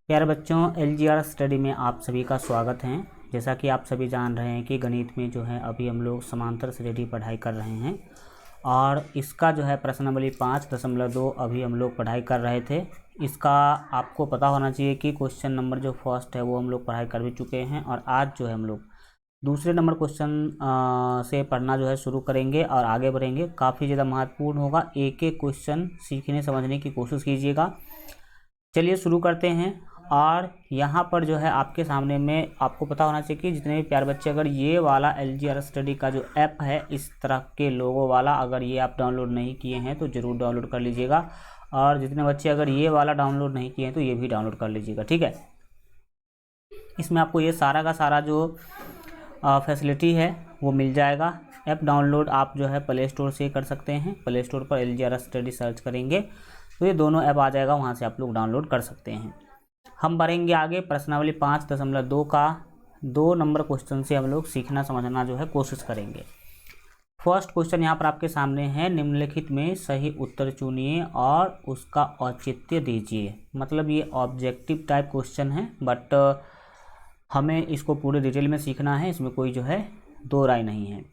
प्यारे बच्चों, LGR study में आप सभी का स्वागत है। जैसा कि आप सभी जान रहे हैं कि गणित में जो है अभी हम लोग समांतर श्रेणी पढ़ाई कर रहे हैं और इसका जो है प्रश्न नंबर 5.2 अभी हम लोग पढ़ाई कर रहे थे। इसका आपको पता होना चाहिए कि क्वेश्चन नंबर जो फर्स्ट है वो हम लोग पढ़ाई कर भी चुके हैं और आज जो है हम लोग दूसरे नंबर क्वेश्चन से पढ़ना जो है शुरू करेंगे और आगे बढ़ेंगे। काफ़ी ज़्यादा महत्वपूर्ण होगा, एक एक क्वेश्चन सीखने समझने की कोशिश कीजिएगा। चलिए शुरू करते हैं। और यहाँ पर जो है आपके सामने में आपको पता होना चाहिए कि जितने भी प्यारे बच्चे अगर ये वाला एलजीआर स्टडी का जो ऐप है इस तरह के लोगो वाला अगर ये आप डाउनलोड नहीं किए हैं तो ज़रूर डाउनलोड कर लीजिएगा। और जितने बच्चे अगर ये वाला डाउनलोड नहीं किए हैं तो ये भी डाउनलोड कर लीजिएगा, ठीक है। इसमें आपको ये सारा का सारा जो फैसिलिटी है वो मिल जाएगा। ऐप डाउनलोड आप जो है प्ले स्टोर से कर सकते हैं। प्ले स्टोर पर एलजीआर स्टडी सर्च करेंगे तो ये दोनों ऐप आ जाएगा, वहाँ से आप लोग डाउनलोड कर सकते हैं। हम बढ़ेंगे आगे। प्रश्नावली 5.2 का 2 नंबर क्वेश्चन से हम लोग सीखना समझना जो है कोशिश करेंगे। फर्स्ट क्वेश्चन यहाँ पर आपके सामने है, निम्नलिखित में सही उत्तर चुनिए और उसका औचित्य दीजिए। मतलब ये ऑब्जेक्टिव टाइप क्वेश्चन है बट हमें इसको पूरे डिटेल में सीखना है, इसमें कोई जो है दो राय नहीं है।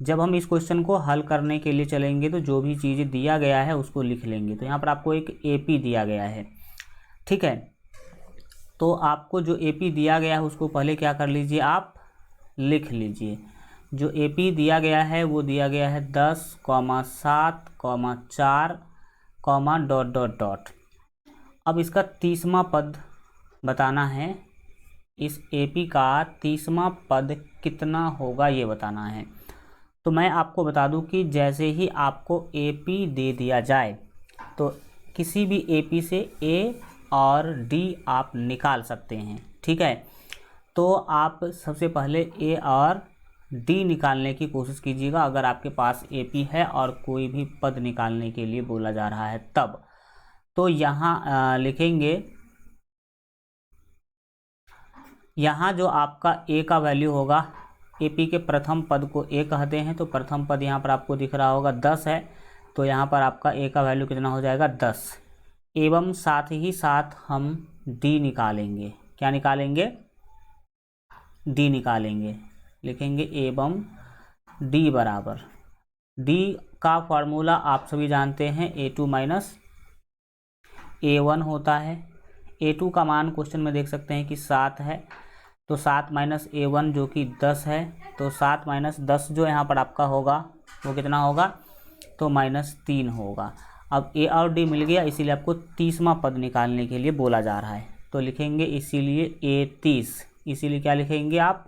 जब हम इस क्वेश्चन को हल करने के लिए चलेंगे तो जो भी चीज़ें दिया गया है उसको लिख लेंगे। तो यहाँ पर आपको एक एपी दिया गया है, ठीक है। तो आपको जो एपी दिया गया है उसको पहले क्या कर लीजिए, आप लिख लीजिए। जो एपी दिया गया है वो दिया गया है 10,7,4, ... अब इसका 30वां पद बताना है। इस एपी का 30वां पद कितना होगा ये बताना है। तो मैं आपको बता दूं कि जैसे ही आपको एपी दे दिया जाए तो किसी भी एपी से ए और डी आप निकाल सकते हैं, ठीक है। तो आप सबसे पहले ए और डी निकालने की कोशिश कीजिएगा अगर आपके पास एपी है और कोई भी पद निकालने के लिए बोला जा रहा है तब। तो यहाँ लिखेंगे, यहाँ जो आपका ए का वैल्यू होगा, एपी के प्रथम पद को ए कहते हैं, तो प्रथम पद यहाँ पर आपको दिख रहा होगा 10 है। तो यहाँ पर आपका ए का वैल्यू कितना हो जाएगा 10। एवं साथ ही साथ हम डी निकालेंगे। क्या निकालेंगे? डी निकालेंगे। लिखेंगे एवं डी बराबर, डी का फॉर्मूला आप सभी जानते हैं A2 माइनस A1 होता है। A2 का मान क्वेश्चन में देख सकते हैं कि 7 है, तो 7 माइनस A1 जो कि 10 है, तो 7 माइनस 10 जो यहाँ पर आपका होगा वो कितना होगा, तो -3 होगा। अब ए और डी मिल गया, इसीलिए आपको 30वां पद निकालने के लिए बोला जा रहा है। तो लिखेंगे इसीलिए A30, इसीलिए क्या लिखेंगे आप,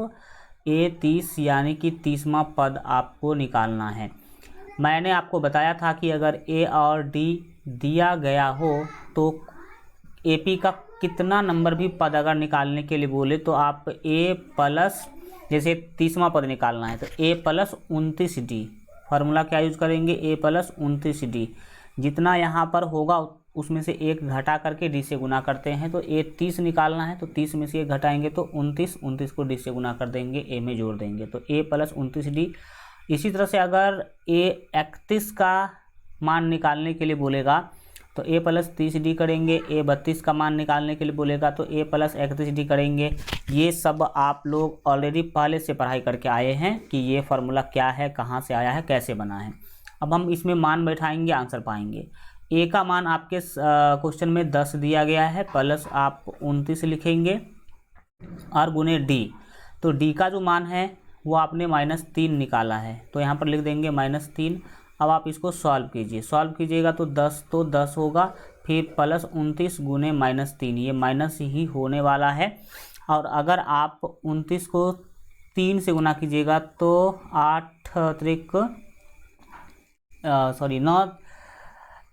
A30 यानी कि 30वां पद आपको निकालना है। मैंने आपको बताया था कि अगर ए और डी दिया गया हो तो एपी का कितना नंबर भी पद अगर निकालने के लिए बोले तो आप ए प्लस, जैसे 30वां पद निकालना है तो ए प्लस 29D, फार्मूला क्या यूज करेंगे, ए प्लस 29D। जितना यहाँ पर होगा उसमें से एक घटा करके डी से गुना करते हैं। तो ए 30 निकालना है तो 30 में से एक घटाएंगे तो 29 को डी से गुना कर देंगे, ए में जोड़ देंगे, तो ए प्लस 29D। इसी तरह से अगर ए 31 का मान निकालने के लिए बोलेगा तो ए प्लस 30D करेंगे। ए 32 का मान निकालने के लिए बोलेगा तो ए प्लस 31D करेंगे। ये सब आप लोग ऑलरेडी पहले से पढ़ाई करके आए हैं कि ये फार्मूला क्या है, कहाँ से आया है, कैसे बना है। अब हम इसमें मान बैठाएंगे, आंसर पाएंगे। ए का मान आपके क्वेश्चन में 10 दिया गया है, प्लस आप 29 लिखेंगे और गुने डी। तो डी का जो मान है वो आपने -3 निकाला है, तो यहाँ पर लिख देंगे -3। अब आप इसको सॉल्व कीजिए, सॉल्व कीजिएगा तो 10 होगा, फिर प्लस 29 गुने -3, ये माइनस ही होने वाला है। और अगर आप 29 को 3 से गुना कीजिएगा तो 9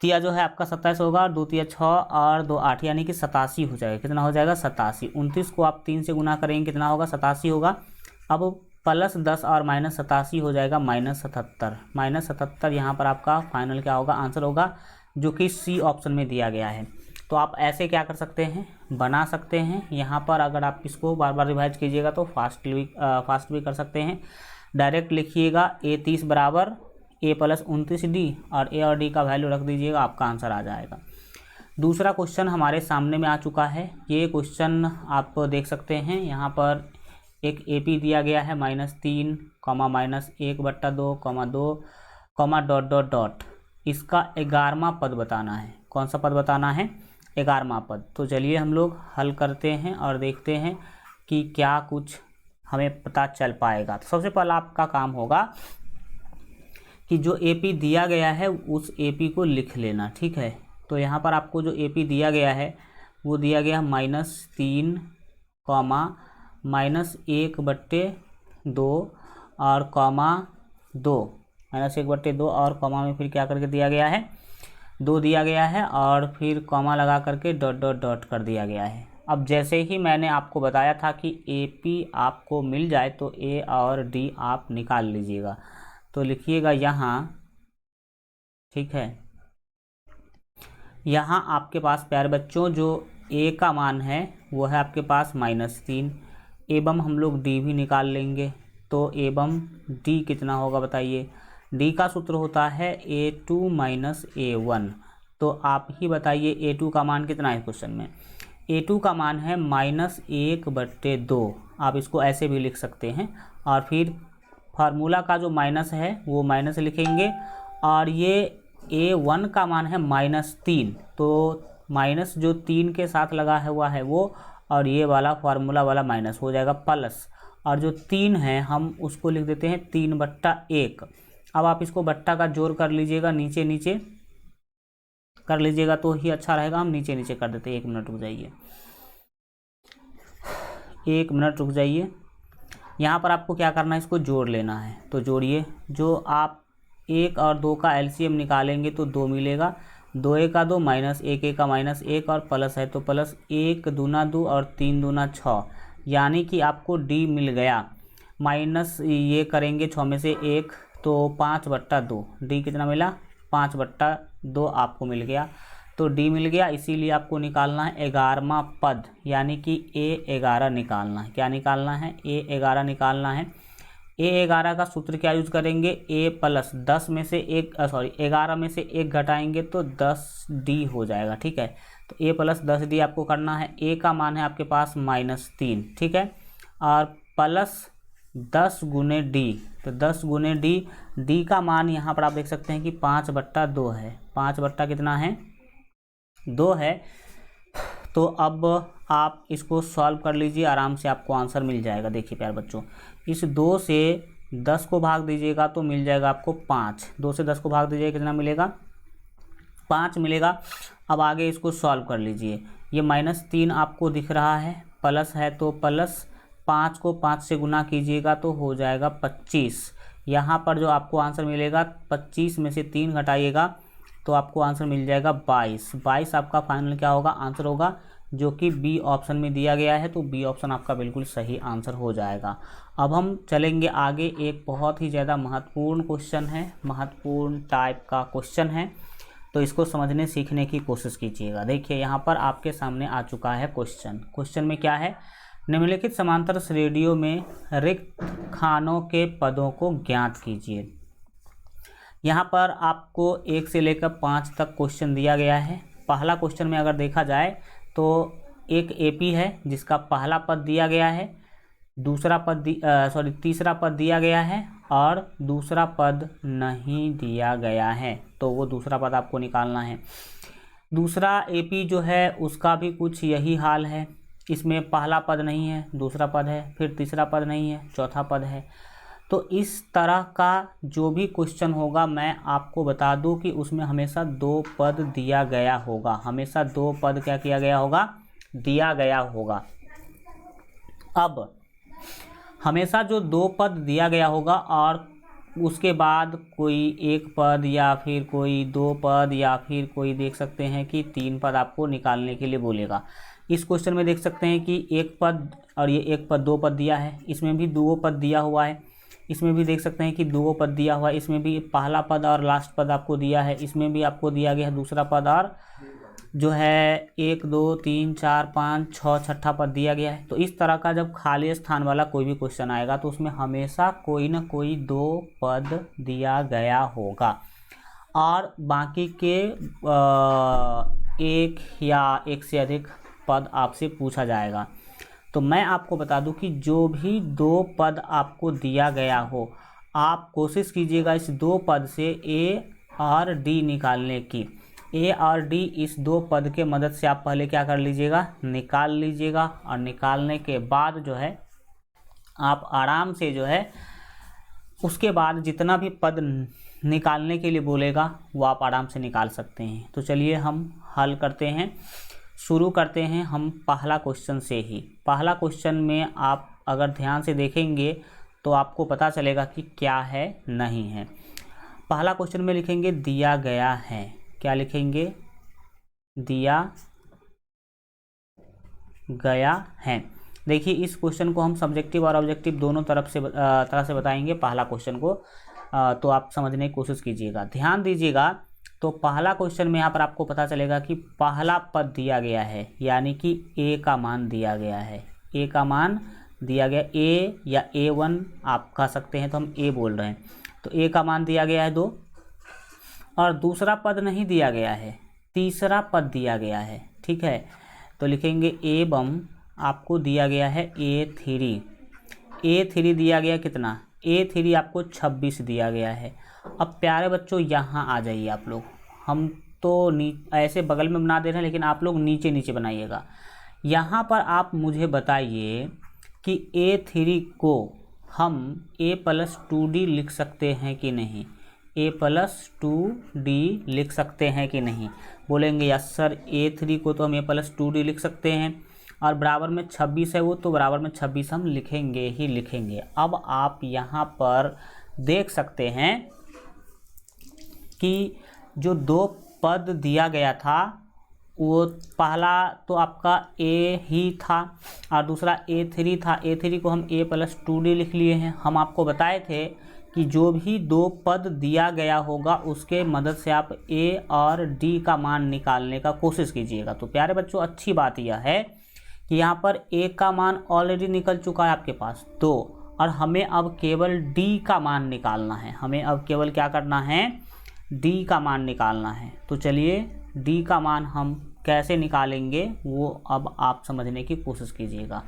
तिया जो है आपका 27 होगा, 2 तिया 6 और 2 8 यानी कि 87 हो जाएगा। कितना हो जाएगा, 87। 29 को आप 3 से गुना करेंगे, कितना होगा, 87 होगा। अब प्लस 10 और माइनस 87 हो जाएगा -77। -77 यहाँ पर आपका फाइनल क्या होगा, आंसर होगा, जो कि सी ऑप्शन में दिया गया है। तो आप ऐसे क्या कर सकते हैं, बना सकते हैं। यहाँ पर अगर आप इसको बार बार रिवाइज कीजिएगा तो फास्ट भी कर सकते हैं। डायरेक्ट लिखिएगा A30 बराबर ए प्लस 29D और ए और डी का वैल्यू रख दीजिएगा, आपका आंसर आ जाएगा। दूसरा क्वेश्चन हमारे सामने में आ चुका है। ये क्वेश्चन आप देख सकते हैं, यहाँ पर एक AP दिया गया है -3, -1/2, 2, डॉट डॉट डॉट। इसका 11वां पद बताना है। कौन सा पद बताना है? 11वां पद। तो चलिए हम लोग हल करते हैं और देखते हैं कि क्या कुछ हमें पता चल पाएगा। तो सबसे पहला आपका काम होगा कि जो AP दिया गया है उस AP को लिख लेना, ठीक है। तो यहाँ पर आपको जो AP दिया गया है वो दिया गया -3, -1/2 और -2 और कॉमा में फिर क्या करके दिया गया है, 2 दिया गया है और फिर कॉमा लगा करके डॉट डॉट डॉट कर दिया गया है। अब जैसे ही मैंने आपको बताया था कि AP आपको मिल जाए तो A और D आप निकाल लीजिएगा। तो लिखिएगा यहाँ, ठीक है। यहाँ आपके पास प्यारे बच्चों जो A का मान है वो है आपके पास -3, एवं हम लोग D भी निकाल लेंगे। तो एवं D कितना होगा बताइए? D का सूत्र होता है A2 - A1। तो आप ही बताइए A2 का मान कितना है क्वेश्चन में? A2 का मान है -1/2। आप इसको ऐसे भी लिख सकते हैं और फिर फार्मूला का जो माइनस है वो माइनस लिखेंगे और ये A1 का मान है -3। तो माइनस जो 3 के साथ लगा हुआ है वो, और ये वाला फार्मूला वाला माइनस हो जाएगा प्लस, और जो 3 है हम उसको लिख देते हैं 3/1। अब आप इसको बट्टा का जोड़ कर लीजिएगा, नीचे नीचे कर लीजिएगा तो ही अच्छा रहेगा। हम नीचे नीचे कर देते हैं। 1 मिनट रुक जाइए, 1 मिनट रुक जाइए। यहाँ पर आपको क्या करना है, इसको जोड़ लेना है। तो जोड़िए। जो आप 1 और 2 का LCM निकालेंगे तो 2 मिलेगा। 2 1 का 2 -1 1 का -1 और प्लस है तो प्लस 1 दूना 2 और 3 दूना 6, यानी कि आपको D मिल गया। माइनस ये करेंगे 6 में से 1 तो 5/2। D कितना मिला? 5/2 आपको मिल गया। तो D मिल गया, इसीलिए आपको निकालना है 11वां पद, यानी कि A11 निकालना है। क्या निकालना है? A11 निकालना है। A11 का सूत्र क्या यूज करेंगे? A प्लस 10 में से 11 में से 1 घटाएंगे तो 10D हो जाएगा, ठीक है। तो A प्लस 10D आपको करना है। A का मान है आपके पास -3, ठीक है, और प्लस 10 गुने D। तो 10 गुने D, D का मान यहाँ पर आप देख सकते हैं कि 5/2 है। 5 कितना है? 2 है। तो अब आप इसको सॉल्व कर लीजिए, आराम से आपको आंसर मिल जाएगा। देखिए प्यारे बच्चों, इस 2 से 10 को भाग दीजिएगा तो मिल जाएगा आपको 5। 2 से 10 को भाग दीजिएगा कितना मिलेगा? 5 मिलेगा। अब आगे इसको सॉल्व कर लीजिए। ये -3 आपको दिख रहा है, प्लस है तो प्लस 5 को 5 से गुना कीजिएगा तो हो जाएगा 25। यहाँ पर जो आपको आंसर मिलेगा 25 में से 3 घटाइएगा तो आपको आंसर मिल जाएगा 22। 22 आपका फाइनल क्या होगा? आंसर होगा, जो कि B ऑप्शन में दिया गया है। तो B ऑप्शन आपका बिल्कुल सही आंसर हो जाएगा। अब हम चलेंगे आगे। एक बहुत ही ज़्यादा महत्वपूर्ण क्वेश्चन है, महत्वपूर्ण टाइप का क्वेश्चन है, तो इसको समझने सीखने की कोशिश कीजिएगा। देखिए यहाँ पर आपके सामने आ चुका है क्वेश्चन। क्वेश्चन में क्या है? निम्नलिखित समांतर श्रेणियों में रिक्त खानों के पदों को ज्ञात कीजिए। यहाँ पर आपको 1 से लेकर 5 तक क्वेश्चन दिया गया है। पहला क्वेश्चन में अगर देखा जाए तो एक AP है जिसका पहला पद दिया गया है, तीसरा पद दिया गया है और दूसरा पद नहीं दिया गया है। तो वो दूसरा पद आपको निकालना है। दूसरा AP जो है उसका भी कुछ यही हाल है। इसमें पहला पद नहीं है, दूसरा पद है, फिर तीसरा पद नहीं है, चौथा पद है। तो इस तरह का जो भी क्वेश्चन होगा मैं आपको बता दूं कि उसमें हमेशा 2 पद दिया गया होगा। हमेशा 2 पद क्या किया गया होगा? दिया गया होगा। अब हमेशा जो 2 पद दिया गया होगा और उसके बाद कोई 1 पद या फिर कोई 2 पद या फिर कोई देख सकते हैं कि 3 पद आपको निकालने के लिए बोलेगा। इस क्वेश्चन में देख सकते हैं कि 1 पद और ये 1 पद 2 पद दिया है। इसमें भी 2 पद दिया हुआ है। इसमें भी देख सकते हैं कि 2 पद दिया हुआ है। इसमें भी पहला पद और लास्ट पद आपको दिया है। इसमें भी आपको दिया गया है दूसरा पद और जो है 1 2 3 4 5 6 छठा पद दिया गया है। तो इस तरह का जब खाली स्थान वाला कोई भी क्वेश्चन आएगा तो उसमें हमेशा कोई ना कोई 2 पद दिया गया होगा और बाकी के एक या एक से अधिक पद आपसे पूछा जाएगा। तो मैं आपको बता दूं कि जो भी दो पद आपको दिया गया हो, आप कोशिश कीजिएगा इस दो पद से ए और डी निकालने की। ए और डी इस दो पद के मदद से आप पहले क्या कर लीजिएगा, निकाल लीजिएगा। और निकालने के बाद जो है आप आराम से जो है उसके बाद जितना भी पद निकालने के लिए बोलेगा वो आप आराम से निकाल सकते हैं। तो चलिए हम हल करते हैं, शुरू करते हैं हम पहला क्वेश्चन से ही। पहला क्वेश्चन में आप अगर ध्यान से देखेंगे तो आपको पता चलेगा कि क्या है नहीं है। पहला क्वेश्चन में लिखेंगे दिया गया है। क्या लिखेंगे, दिया गया है। देखिए इस क्वेश्चन को हम सब्जेक्टिव और ऑब्जेक्टिव दोनों तरह से बताएंगे पहला क्वेश्चन को, तो आप समझने की कोशिश कीजिएगा, ध्यान दीजिएगा। तो पहला क्वेश्चन में यहाँ पर आपको पता चलेगा कि पहला पद दिया गया है, यानी कि ए का मान दिया गया है। ए का मान दिया गया, ए या A1 आप कह सकते हैं, तो हम ए बोल रहे हैं। तो ए का मान दिया गया है 2, और दूसरा पद नहीं दिया गया है, तीसरा पद दिया गया है। ठीक है, तो लिखेंगे एवं आपको दिया गया है A3। A3 दिया गया कितना, A3 आपको 26 दिया गया है। अब प्यारे बच्चों यहाँ आ जाइए आप लोग, हम तो ऐसे बगल में बना दे रहे हैं, लेकिन आप लोग नीचे नीचे बनाइएगा। यहाँ पर आप मुझे बताइए कि A3 को हम A+2D लिख सकते हैं कि नहीं, A+2D लिख सकते हैं कि नहीं। बोलेंगे यस सर, A3 को तो हम A+2D लिख सकते हैं, और बराबर में 26 है वो, तो बराबर में 26 हम लिखेंगे ही लिखेंगे। अब आप यहाँ पर देख सकते हैं कि जो दो पद दिया गया था वो पहला तो आपका A ही था और दूसरा A3 था। A3 को हम A+2D लिख लिए हैं। हम आपको बताए थे कि जो भी दो पद दिया गया होगा उसके मदद से आप A और D का मान निकालने का कोशिश कीजिएगा। तो प्यारे बच्चों अच्छी बात यह है कि यहाँ पर A का मान ऑलरेडी निकल चुका है आपके पास 2, और हमें अब केवल D का मान निकालना है। हमें अब केवल क्या करना है, D का मान निकालना है। तो चलिए D का मान हम कैसे निकालेंगे वो अब आप समझने की कोशिश कीजिएगा।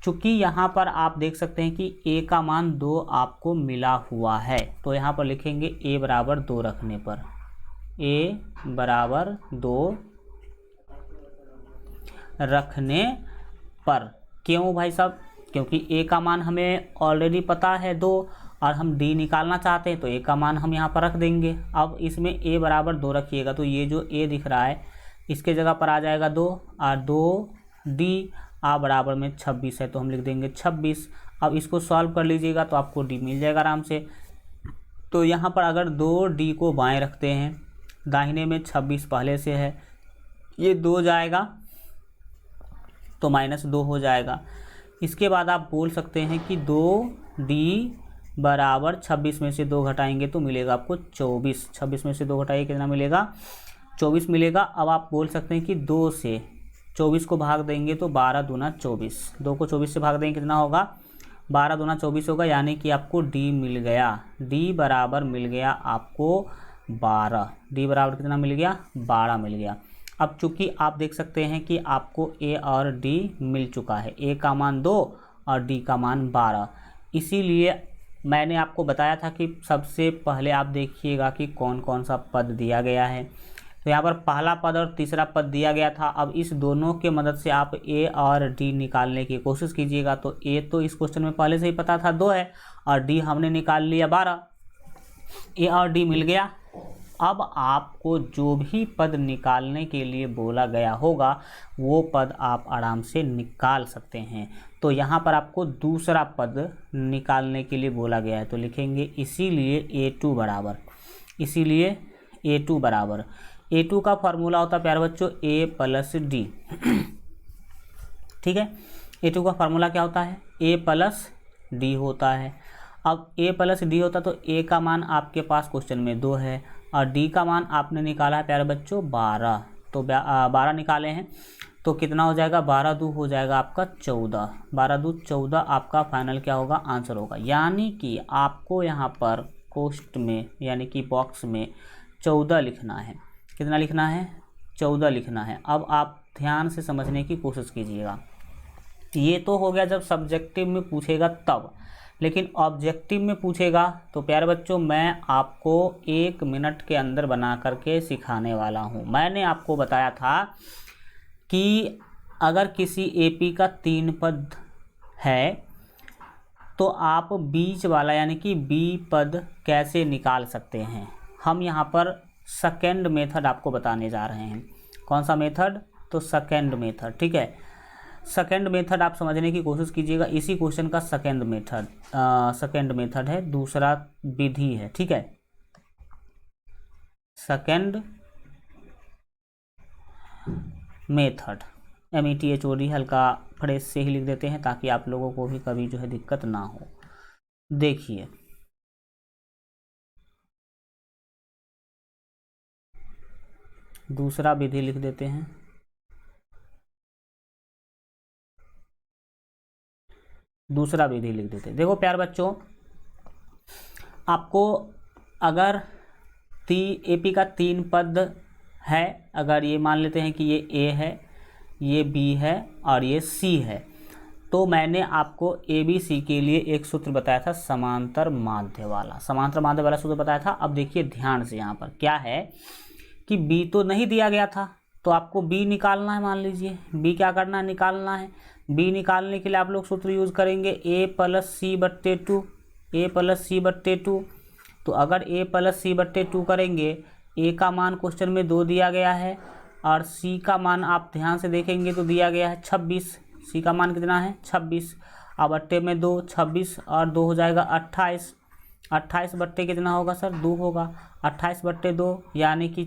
चूँकि यहाँ पर आप देख सकते हैं कि A का मान 2 आपको मिला हुआ है, तो यहाँ पर लिखेंगे A बराबर 2 रखने पर, A बराबर 2 रखने पर। क्यों भाई साहब, क्योंकि A का मान हमें ऑलरेडी पता है 2 और हम D निकालना चाहते हैं, तो A का मान हम यहाँ पर रख देंगे। अब इसमें A बराबर 2 रखिएगा, तो ये जो A दिख रहा है इसके जगह पर आ जाएगा 2, और 2D आ बराबर में 26 है, तो हम लिख देंगे 26। अब इसको सॉल्व कर लीजिएगा तो आपको D मिल जाएगा आराम से। तो यहाँ पर अगर 2D को बाएं रखते हैं, दाहिने में 26 पहले से है, ये 2 जाएगा तो -2 हो जाएगा। इसके बाद आप बोल सकते हैं कि 2D बराबर 26 में से 2 घटाएंगे तो मिलेगा आपको 24। 26 में से 2 घटाइए कितना मिलेगा, 24 मिलेगा। अब आप बोल सकते हैं कि 2 से 24 को भाग देंगे तो 12 दूना 24, 2 को 24 से भाग देंगे कितना होगा, 12 दूना 24 होगा, यानी कि आपको D मिल गया। D बराबर मिल गया आपको 12। D बराबर कितना मिल गया, 12 मिल गया। अब चूंकि आप देख सकते हैं कि आपको A और D मिल चुका है, A का मान 2 और D का मान 12, इसीलिए मैंने आपको बताया था कि सबसे पहले आप देखिएगा कि कौन कौन सा पद दिया गया है। तो यहाँ पर पहला पद और तीसरा पद दिया गया था। अब इस दोनों के मदद से आप A और D निकालने की कोशिश कीजिएगा। तो A तो इस क्वेश्चन में पहले से ही पता था 2 है, और D हमने निकाल लिया 12, A और D मिल गया। अब आपको जो भी पद निकालने के लिए बोला गया होगा वो पद आप आराम से निकाल सकते हैं। तो यहाँ पर आपको दूसरा पद निकालने के लिए बोला गया है, तो लिखेंगे इसीलिए A2 बराबर, इसीलिए A2 बराबर, A2 का फॉर्मूला होता है प्यारे बच्चों A+D। ठीक है, A2 का फार्मूला क्या होता है, A+D होता है। अब A+D होता तो A का मान आपके पास क्वेश्चन में 2 है और D का मान आपने निकाला है प्यारे बच्चों 12, तो 12 निकाले हैं तो कितना हो जाएगा, 12 दूनी हो जाएगा आपका 14, 12 दूनी 14 आपका फाइनल क्या होगा, आंसर होगा। यानी कि आपको यहाँ पर कोष्ट में यानी कि बॉक्स में 14 लिखना है। कितना लिखना है, 14 लिखना है। अब आप ध्यान से समझने की कोशिश कीजिएगा। ये तो हो गया जब सब्जेक्टिव में पूछेगा तब, लेकिन ऑब्जेक्टिव में पूछेगा तो प्यारे बच्चों मैं आपको 1 मिनट के अंदर बना करके सिखाने वाला हूँ। मैंने आपको बताया था कि अगर किसी एपी का 3 पद है तो आप बीच वाला यानी कि बी पद कैसे निकाल सकते हैं। हम यहाँ पर सेकेंड मेथड आपको बताने जा रहे हैं। कौन सा मेथड? तो सेकेंड मेथड, ठीक है। सेकेंड मेथड आप समझने की कोशिश कीजिएगा। इसी क्वेश्चन का सेकेंड मेथड है, दूसरा विधि है, ठीक है। सेकेंड मेथड METHOD हल्का फ्रेश से ही लिख देते हैं ताकि आप लोगों को भी कभी जो है दिक्कत ना हो। देखिए दूसरा विधि लिख देते हैं। दूसरा विधि लिख देते हैं। देखो प्यार बच्चों, आपको अगर एपी का 3 पद है, अगर ये मान लेते हैं कि ये ए है, ये बी है और ये सी है, तो मैंने आपको ABC के लिए एक सूत्र बताया था, समांतर माध्य वाला सूत्र बताया था। अब देखिए ध्यान से, यहाँ पर क्या है कि बी तो नहीं दिया गया था, तो आपको बी निकालना है। मान लीजिए बी क्या करना है? निकालना है। बी निकालने के लिए आप लोग सूत्र यूज़ करेंगे A+C/2, A+C/2। तो अगर A+C/2 करेंगे, ए का मान क्वेश्चन में 2 दिया गया है और सी का मान आप ध्यान से देखेंगे तो दिया गया है 26। सी का मान कितना है? 26। अब बट्टे में 2, 26 और 2 हो जाएगा 28। 28 बट्टे कितना होगा सर? 2 होगा। 28/2 यानी कि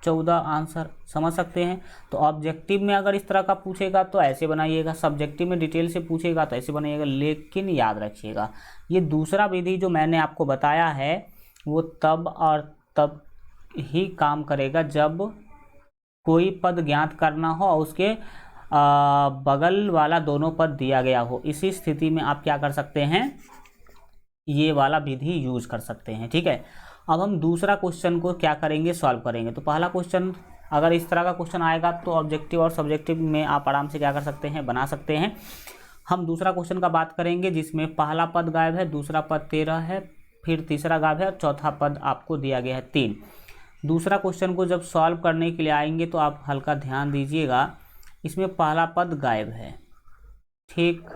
14 आंसर। समझ सकते हैं। तो ऑब्जेक्टिव में अगर इस तरह का पूछेगा तो ऐसे बनाइएगा, सब्जेक्टिव में डिटेल से पूछेगा तो ऐसे बनाइएगा। लेकिन याद रखिएगा, ये दूसरा विधि जो मैंने आपको बताया है वो तब और तब ही काम करेगा जब कोई पद ज्ञात करना हो और उसके बगल वाला दोनों पद दिया गया हो। इसी स्थिति में आप क्या कर सकते हैं? ये वाला विधि यूज कर सकते हैं, ठीक है। अब हम दूसरा क्वेश्चन को क्या करेंगे? सॉल्व करेंगे। तो पहला क्वेश्चन अगर इस तरह का क्वेश्चन आएगा तो ऑब्जेक्टिव और सब्जेक्टिव में आप आराम से क्या कर सकते हैं? बना सकते हैं। हम दूसरा क्वेश्चन का बात करेंगे जिसमें पहला पद गायब है, दूसरा पद 13 है, फिर तीसरा गायब है और चौथा पद आपको दिया गया है 3। दूसरा क्वेश्चन को जब सॉल्व करने के लिए आएंगे तो आप हल्का ध्यान दीजिएगा। इसमें पहला पद गायब है, ठीक।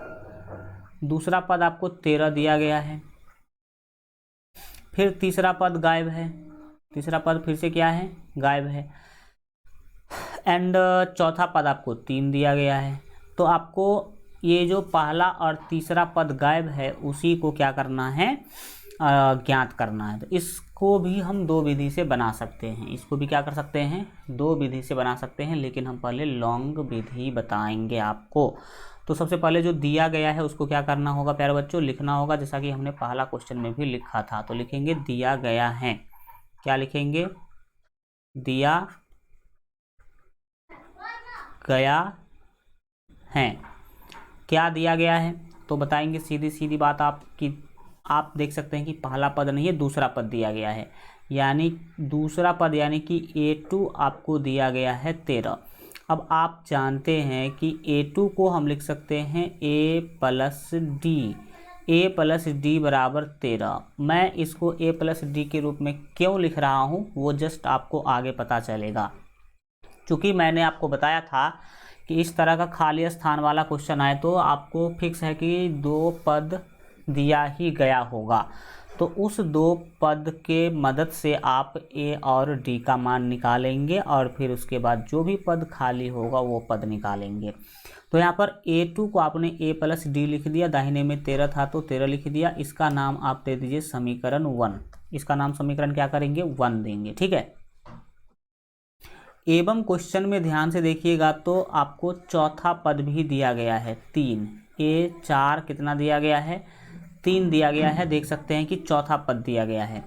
दूसरा पद आपको 13 दिया गया है, फिर तीसरा पद गायब है, तीसरा पद फिर से क्या है? गायब है। एंड चौथा पद आपको 3 दिया गया है। तो आपको ये जो पहला और तीसरा पद गायब है उसी को क्या करना है? ज्ञात करना है। तो इसको भी हम 2 विधि से बना सकते हैं। इसको भी क्या कर सकते हैं? 2 विधि से बना सकते हैं, लेकिन हम पहले लॉन्ग विधि बताएंगे आपको। तो सबसे पहले जो दिया गया है उसको क्या करना होगा प्यारे बच्चों? लिखना होगा, जैसा कि हमने पहला क्वेश्चन में भी लिखा था। तो लिखेंगे दिया गया है। क्या लिखेंगे? दिया गया है। क्या दिया गया है? तो बताएंगे सीधी सीधी बात आपकी। आप देख सकते हैं कि पहला पद नहीं है, दूसरा पद दिया गया है, यानी दूसरा पद यानी कि A2 आपको दिया गया है 13। अब आप जानते हैं कि A2 को हम लिख सकते हैं A+D। A+D बराबर 13। मैं इसको A+D के रूप में क्यों लिख रहा हूँ वो जस्ट आपको आगे पता चलेगा। चूँकि मैंने आपको बताया था कि इस तरह का खाली स्थान वाला क्वेश्चन आए तो आपको फिक्स है कि 2 पद दिया ही गया होगा। तो उस 2 पद के मदद से आप A और D का मान निकालेंगे और फिर उसके बाद जो भी पद खाली होगा वो पद निकालेंगे। तो यहाँ पर A2 को आपने A+D लिख दिया, दाहिने में 13 था तो 13 लिख दिया। इसका नाम आप दे दीजिए समीकरण 1। इसका नाम समीकरण क्या करेंगे? 1 देंगे, ठीक है। एवं क्वेश्चन में ध्यान से देखिएगा तो आपको चौथा पद भी दिया गया है 3। A4 कितना दिया गया है? 3 दिया गया है। देख सकते हैं कि चौथा पद दिया गया है।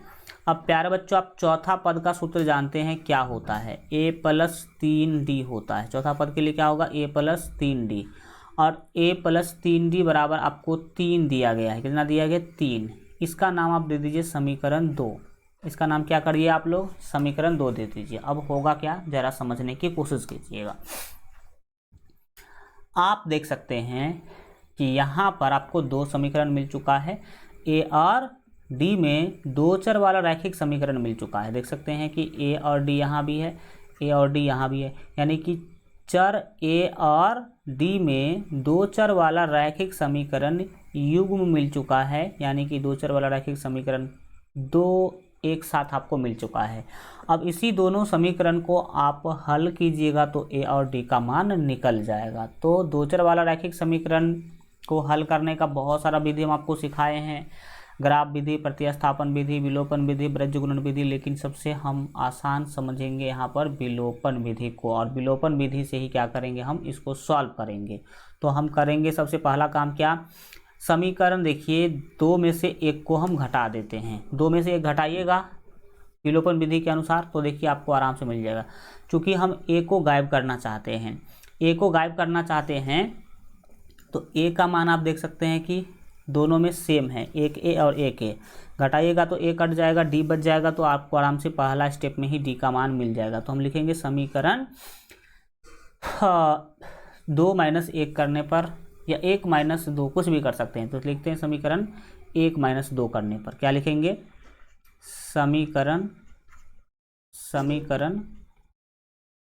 अब प्यारे बच्चों, आप चौथा पद का सूत्र जानते हैं क्या होता है? A+3D होता है। चौथा पद के लिए क्या होगा? A+3D। और A+3D बराबर आपको 3 दिया गया है। कितना दिया गया? 3। इसका नाम आप दे दीजिए समीकरण 2। इसका नाम क्या करिए आप लोग, समीकरण 2 दे दीजिए। अब होगा क्या, जरा समझने की कोशिश कीजिएगा। आप देख सकते हैं कि यहाँ पर आपको 2 समीकरण मिल चुका है। ए और डी में 2 चर वाला रैखिक समीकरण मिल चुका है। देख सकते हैं कि ए और डी यहाँ भी है, ए और डी यहाँ भी है, यानी कि चर ए और डी में 2 चर वाला रैखिक समीकरण युग्म मिल चुका है, यानी कि 2 चर वाला रैखिक समीकरण 2 एक साथ आपको मिल चुका है। अब इसी दोनों समीकरण को आप हल कीजिएगा तो ए और डी का मान निकल जाएगा। तो 2 चर वाला रैखिक समीकरण को हल करने का बहुत सारा विधि हम आपको सिखाए हैं, ग्राफ विधि, प्रतिस्थापन विधि, विलोपन विधि, ब्रजगुणन विधि, लेकिन सबसे हम आसान समझेंगे यहाँ पर विलोपन विधि को। और विलोपन विधि से ही क्या करेंगे, हम इसको सॉल्व करेंगे। तो हम करेंगे सबसे पहला काम क्या, समीकरण देखिए 2 में से 1 को हम घटा देते हैं। 2 में से 1 घटाइएगा विलोपन विधि के अनुसार, तो देखिए आपको आराम से मिल जाएगा। चूँकि हम ए को गायब करना चाहते हैं, ए को गायब करना चाहते हैं, तो ए का मान आप देख सकते हैं कि दोनों में सेम है, एक ए और एक ए। घटाइएगा तो ए कट जाएगा, डी बच जाएगा, तो आपको आराम से पहला स्टेप में ही डी का मान मिल जाएगा। तो हम लिखेंगे समीकरण 2 - 1 करने पर, या 1 - 2 कुछ भी कर सकते हैं, तो लिखते हैं समीकरण 1 - 2 करने पर क्या लिखेंगे, समीकरण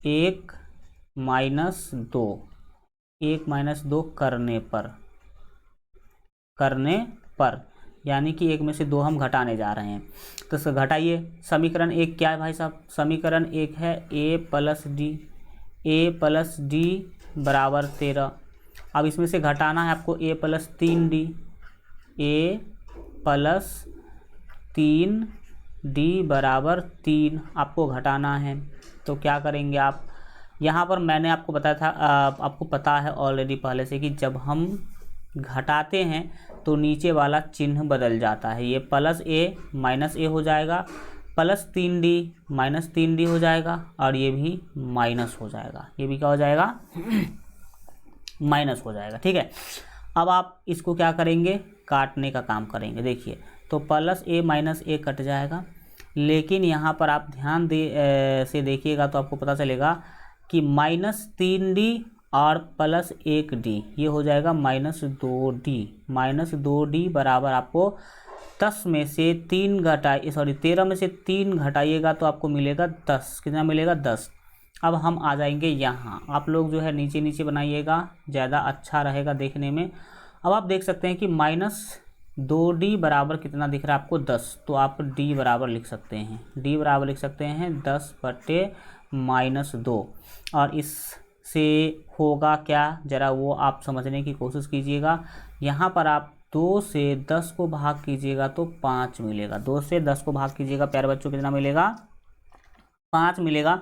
1 - 2, 1 - 2 करने पर यानी कि 1 में से 2 हम घटाने जा रहे हैं। तो इसको घटाइए। समीकरण 1 क्या है भाई साहब, समीकरण 1 है a + d बराबर 13। अब इसमें से घटाना है आपको a + 3d, a + 3d बराबर 3 आपको घटाना है। तो क्या करेंगे आप, यहाँ पर मैंने आपको बताया था, आपको पता है ऑलरेडी पहले से कि जब हम घटाते हैं तो नीचे वाला चिन्ह बदल जाता है। ये +a - a हो जाएगा, +3d - 3d हो जाएगा, और ये भी माइनस हो जाएगा। ये भी क्या हो जाएगा, माइनस हो जाएगा। ठीक है, अब आप इसको क्या करेंगे, काटने का काम करेंगे। देखिए तो +a - a कट जाएगा, लेकिन यहाँ पर आप ध्यान से देखिएगा तो आपको पता चलेगा कि -3d और +1d ये हो जाएगा -2d। -2d बराबर आपको 10 में से 3 घटाइए, सॉरी 13 में से 3 घटाइएगा तो आपको मिलेगा 10। कितना मिलेगा, 10। अब हम आ जाएंगे यहाँ, आप लोग जो है नीचे नीचे बनाइएगा, ज़्यादा अच्छा रहेगा देखने में। अब आप देख सकते हैं कि -2d बराबर कितना दिख रहा है आपको, 10। तो आप d बराबर लिख सकते हैं, d बराबर लिख सकते हैं 10/-2। और इससे होगा क्या, ज़रा वो आप समझने की कोशिश कीजिएगा। यहाँ पर आप 2 से 10 को भाग कीजिएगा तो 5 मिलेगा। 2 से 10 को भाग कीजिएगा प्यारे बच्चों, कितना मिलेगा, 5 मिलेगा।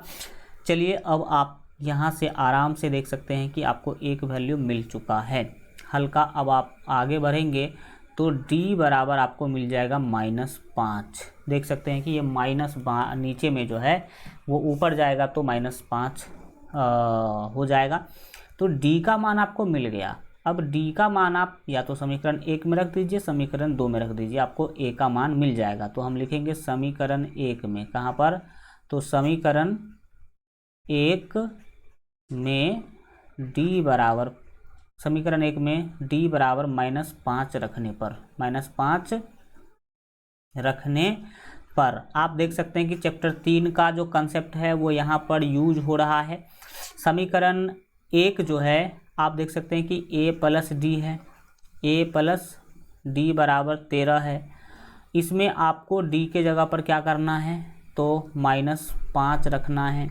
चलिए अब आप यहाँ से आराम से देख सकते हैं कि आपको एक वैल्यू मिल चुका है हल्का। अब आप आगे बढ़ेंगे तो d बराबर आपको मिल जाएगा -5। देख सकते हैं कि ये माइनस नीचे में जो है वो ऊपर जाएगा तो -5 हो जाएगा। तो d का मान आपको मिल गया। अब d का मान आप या तो समीकरण 1 में रख दीजिए, समीकरण 2 में रख दीजिए, आपको a का मान मिल जाएगा। तो हम लिखेंगे समीकरण 1 में, कहाँ पर, तो समीकरण 1 में d बराबर, समीकरण 1 में d बराबर -5 रखने पर, -5 रखने पर आप देख सकते हैं कि चैप्टर 3 का जो कंसेप्ट है वो यहाँ पर यूज हो रहा है। समीकरण 1 जो है आप देख सकते हैं कि a + d है, a + d बराबर 13 है। इसमें आपको d के जगह पर क्या करना है, तो -5 रखना है।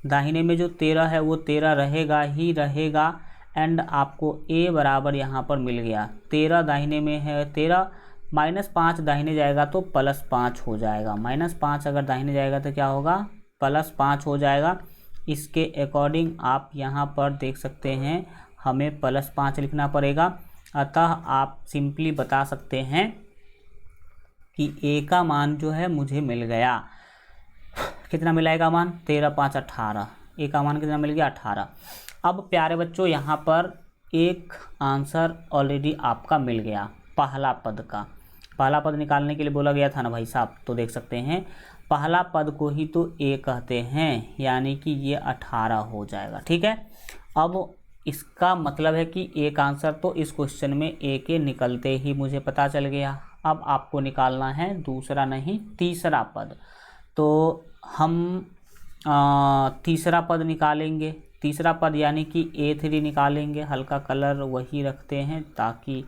दाहिने में जो 13 है वो 13 रहेगा ही रहेगा, एंड आपको a बराबर यहाँ पर मिल गया। 13 दाहिने में है 13, -5 दाहिने जाएगा तो +5 हो जाएगा। -5 अगर दाहिने जाएगा तो क्या होगा, +5 हो जाएगा। इसके अकॉर्डिंग आप यहाँ पर देख सकते हैं हमें +5 लिखना पड़ेगा। अतः आप सिंपली बता सकते हैं कि a का मान जो है मुझे मिल गया। कितना मिलाएगा मान, 13 5 18, a का मान कितना मिल गया, 18। अब प्यारे बच्चों यहाँ पर एक आंसर ऑलरेडी आपका मिल गया पहला पद का। पहला पद निकालने के लिए बोला गया था ना भाई साहब, तो देख सकते हैं पहला पद को ही तो ए कहते हैं, यानी कि ये 18 हो जाएगा। ठीक है, अब इसका मतलब है कि एक आंसर तो इस क्वेश्चन में ए के निकलते ही मुझे पता चल गया। अब आपको निकालना है दूसरा नहीं तीसरा पद, तो हम तीसरा पद निकालेंगे। तीसरा पद यानी कि A3 निकालेंगे। हल्का कलर वही रखते हैं ताकि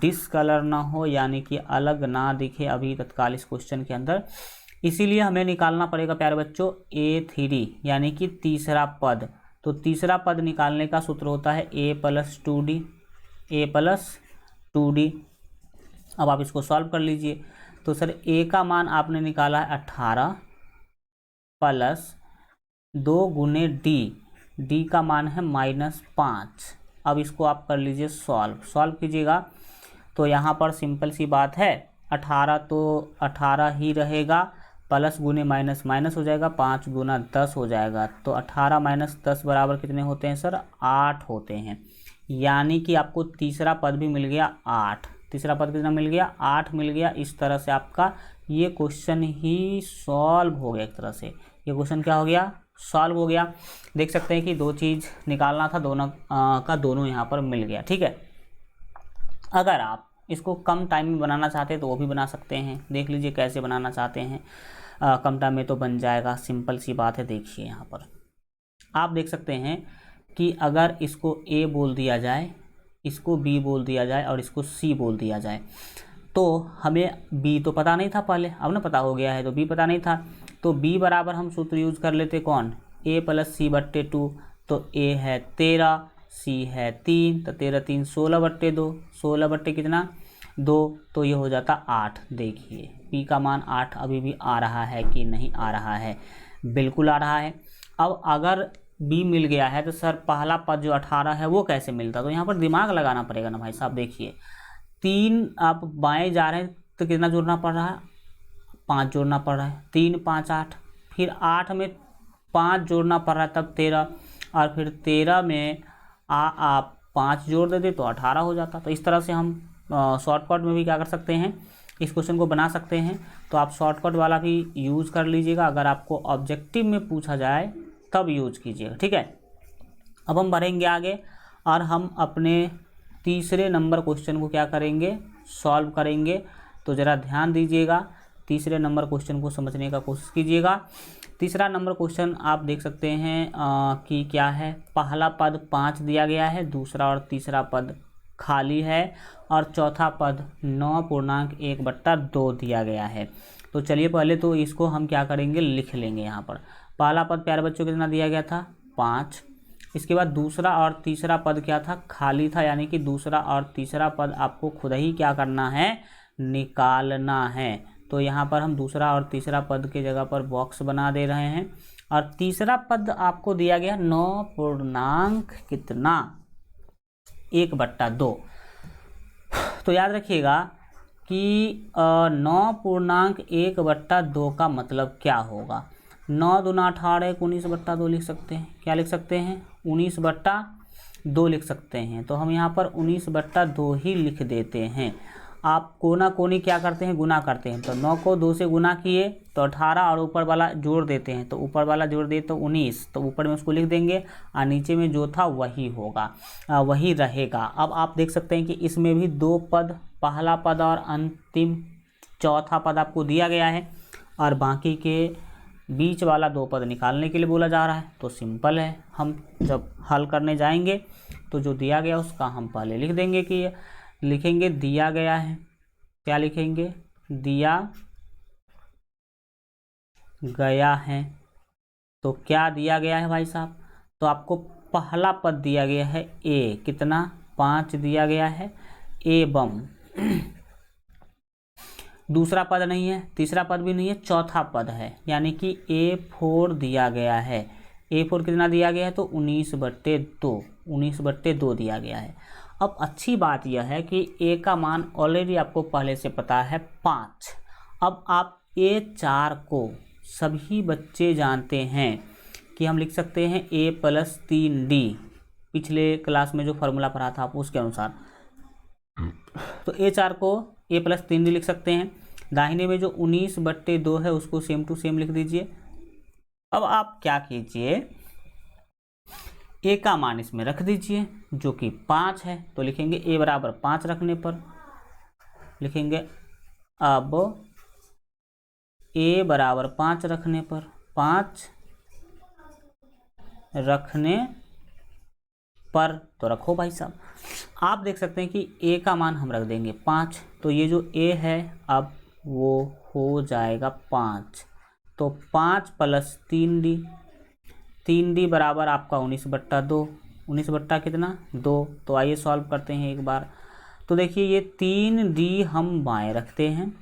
डिसकलर ना हो, यानी कि अलग ना दिखे अभी तत्काल इस क्वेश्चन के अंदर। इसीलिए हमें निकालना पड़ेगा प्यारे बच्चों A3 यानी कि तीसरा पद। तो तीसरा पद निकालने का सूत्र होता है A + 2D, A + 2D। अब आप इसको सॉल्व कर लीजिए। तो सर A का मान आपने निकाला है 18 प्लस 2 गुने D का मान है -5। अब इसको आप कर लीजिए सॉल्व कीजिएगा। तो यहाँ पर सिंपल सी बात है, 18 तो 18 ही रहेगा, प्लस गुने माइनस माइनस हो जाएगा, 5 गुना 10 हो जाएगा। तो 18 - 10 बराबर कितने होते हैं सर? 8 होते हैं। यानी कि आपको तीसरा पद भी मिल गया 8। तीसरा पद कितना मिल गया? 8 मिल गया। इस तरह से आपका ये क्वेश्चन ही सॉल्व हो गया। एक तरह से ये क्वेश्चन क्या हो गया? सॉल्व हो गया। देख सकते हैं कि दो चीज़ निकालना था, दोनों का दोनों यहाँ पर मिल गया। ठीक है, अगर आप इसको कम टाइम में बनाना चाहते हैं तो वो भी बना सकते हैं। देख लीजिए कैसे बनाना चाहते हैं। कम टाइम में तो बन जाएगा, सिंपल सी बात है। देखिए यहाँ पर आप देख सकते हैं कि अगर इसको A बोल दिया जाए, इसको B बोल दिया जाए और इसको C बोल दिया जाए, तो हमें B तो पता नहीं था पहले, अब ना पता हो गया है। तो B पता नहीं था, तो B बराबर हम सूत्र यूज कर लेते कौन? A + C/2। तो A है 13, C है 3, तो 13 3 16/2, 16 बट्टे कितना? 2, तो ये हो जाता 8। देखिए P का मान 8 अभी भी आ रहा है कि नहीं आ रहा है? बिल्कुल आ रहा है। अब अगर B मिल गया है तो सर पहला पद जो 18 है वो कैसे मिलता? तो यहाँ पर दिमाग लगाना पड़ेगा ना भाई साहब। देखिए 3 आप बाएं जा रहे हैं तो कितना जोड़ना पड़ रहा है? 5 जोड़ना पड़ रहा है। 3 5 8, फिर 8 में 5 जोड़ना पड़ रहा है तब 13, और फिर 13 में आप 5 जोड़ देते तो 18 हो जाता। तो इस तरह से हम शॉर्टकट में भी क्या कर सकते हैं, इस क्वेश्चन को बना सकते हैं। तो आप शॉर्टकट वाला भी यूज़ कर लीजिएगा, अगर आपको ऑब्जेक्टिव में पूछा जाए तब यूज कीजिएगा। ठीक है, अब हम बढ़ेंगे आगे और हम अपने तीसरे नंबर क्वेश्चन को क्या करेंगे? सॉल्व करेंगे। तो ज़रा ध्यान दीजिएगा, तीसरे नंबर क्वेश्चन को समझने का कोशिश कीजिएगा। तीसरा नंबर क्वेश्चन आप देख सकते हैं कि क्या है? पहला पद 5 दिया गया है, दूसरा और तीसरा पद खाली है, और चौथा पद 9.1/2 दिया गया है। तो चलिए पहले तो इसको हम क्या करेंगे? लिख लेंगे। यहाँ पर पहला पद प्यारे बच्चों कितना दिया गया था? 5। इसके बाद दूसरा और तीसरा पद क्या था? खाली था, यानी कि दूसरा और तीसरा पद आपको खुद ही क्या करना है? निकालना है। तो यहाँ पर हम दूसरा और तीसरा पद के जगह पर बॉक्स बना दे रहे हैं। और तीसरा पद आपको दिया गया 9.1/2। तो याद रखिएगा कि 9.1/2 का मतलब क्या होगा? 9 दूना 18, 19/2 लिख सकते हैं। क्या लिख सकते हैं? 19/2 लिख सकते हैं। तो हम यहाँ पर 19/2 ही लिख देते हैं। आप कोना कोनी क्या करते हैं? गुना करते हैं। तो 9 को 2 से गुना किए तो 18, और ऊपर वाला जोड़ देते हैं। तो ऊपर वाला जोड़ दिए तो 19, तो ऊपर में उसको लिख देंगे, और नीचे में जो था वही होगा, वही रहेगा। अब आप देख सकते हैं कि इसमें भी 2 पद, पहला पद और अंतिम चौथा पद आपको दिया गया है, और बाकी के बीच वाला 2 पद निकालने के लिए बोला जा रहा है। तो सिंपल है, हम जब हल करने जाएंगे तो जो दिया गया उसका हम पहले लिख देंगे कि लिखेंगे दिया गया है। क्या लिखेंगे? दिया गया है। तो क्या दिया गया है भाई साहब? तो आपको पहला पद दिया गया है A, कितना? 5 दिया गया है, एवं दूसरा पद नहीं है, तीसरा पद भी नहीं है, चौथा पद है, यानी कि A4 दिया गया है। A4 कितना दिया गया है? तो 19/2, 19/2 दिया गया है। अब अच्छी बात यह है कि A का मान ऑलरेडी आपको पहले से पता है 5। अब आप A4 को सभी बच्चे जानते हैं कि हम लिख सकते हैं A + 3D, पिछले क्लास में जो फॉर्मूला पढ़ा था आप उसके अनुसार। तो A4 को ए प्लस 3d लिख सकते हैं। दाहिने में जो 19/2 है उसको सेम टू सेम लिख दीजिए। अब आप क्या कीजिए, ए का मान इसमें रख दीजिए जो कि 5 है, तो लिखेंगे ए बराबर 5 रखने पर लिखेंगे, अब ए बराबर 5 रखने पर, 5 रखने पर तो रखो भाई साहब। आप देख सकते हैं कि ए का मान हम रख देंगे 5, तो ये जो ए है अब वो हो जाएगा 5, तो 5 प्लस 3d, 3d बराबर आपका 19/2, 19 बट्टा कितना 2। तो आइए सॉल्व करते हैं एक बार। तो देखिए ये 3d हम बाएं रखते हैं,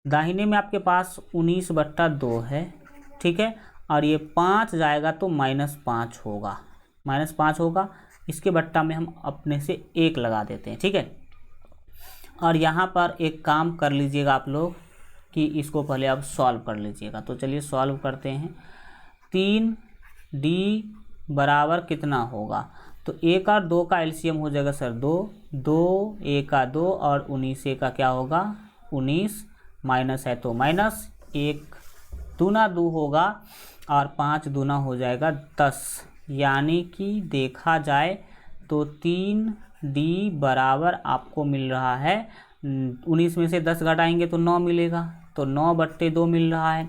दाहिने में आपके पास 19/2 है, ठीक है, और ये 5 जाएगा तो -5 होगा, -5 होगा। इसके बट्टा में हम अपने से 1 लगा देते हैं, ठीक है। और यहाँ पर एक काम कर लीजिएगा आप लोग कि इसको पहले आप सॉल्व कर लीजिएगा। तो चलिए सॉल्व करते हैं। 3d बराबर कितना होगा, तो 1 और 2 का एलसीएम हो जाएगा सर 2, 2 1 का 2 और 19 1 का क्या होगा 19, माइनस है तो माइनस, 1 दूना 2 होगा और 5 दूना हो जाएगा 10, यानी कि देखा जाए तो 3d बराबर आपको मिल रहा है 19 में से 10 घटाएंगे तो 9 मिलेगा, तो 9/2 मिल रहा है।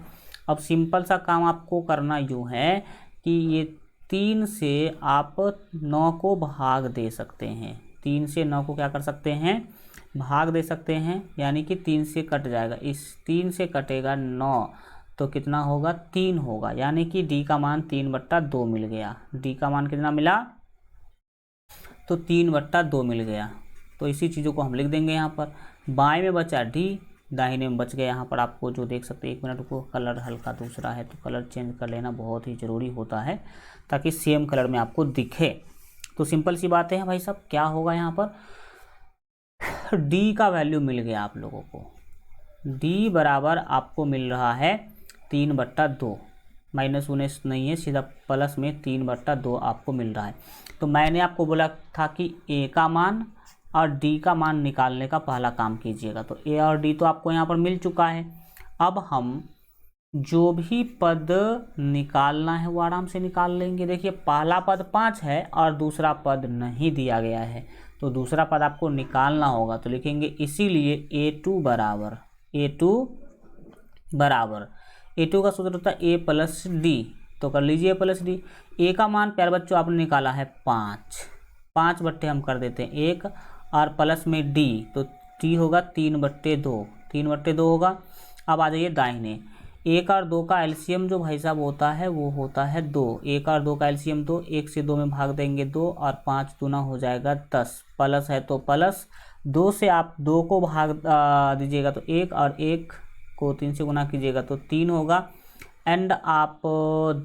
अब सिंपल सा काम आपको करना यूँ है कि ये 3 से आप 9 को भाग दे सकते हैं, 3 से 9 को क्या कर सकते हैं भाग दे सकते हैं, यानी कि 3 से कट जाएगा, इस 3 से कटेगा 9 तो कितना होगा 3 होगा, यानी कि d का मान 3/2 मिल गया। d का मान कितना मिला तो 3/2 मिल गया। तो इसी चीज़ों को हम लिख देंगे यहाँ पर। बाएं में बचा d, दाहिने में बच गया यहाँ पर आपको जो देख सकते हैं। 1 मिनट को, कलर हल्का दूसरा है तो कलर चेंज कर लेना बहुत ही ज़रूरी होता है ताकि सेम कलर में आपको दिखे। तो सिंपल सी बातें हैं भाई साहब, क्या होगा यहाँ पर d का वैल्यू मिल गया आप लोगों को, d बराबर आपको मिल रहा है 3/2, -19 नहीं है, सीधा प्लस में 3/2 आपको मिल रहा है। तो मैंने आपको बोला था कि a का मान और d का मान निकालने का पहला काम कीजिएगा। तो a और d तो आपको यहाँ पर मिल चुका है। अब हम जो भी पद निकालना है वो आराम से निकाल लेंगे। देखिए पहला पद 5 है और दूसरा पद नहीं दिया गया है, तो दूसरा पद आपको निकालना होगा। तो लिखेंगे इसीलिए a2 बराबर a2 का सूत्र होता है a प्लस d, तो कर लीजिए प्लस d। a का मान प्यारे बच्चों आपने निकाला है 5 बट्टे हम कर देते हैं 1 और प्लस में d, तो d होगा 3/2 होगा। अब आ जाइए दाहिने, 1 और 2 का एलसीएम जो भाई साहब होता है वो होता है 2, 1 और 2 का एलसीएम 2, 1 से 2 में भाग देंगे 2 और 5 दूना हो जाएगा 10, प्लस है तो प्लस, 2 से आप 2 को भाग दीजिएगा तो 1 और 1 को 3 से गुना कीजिएगा तो 3 होगा। एंड आप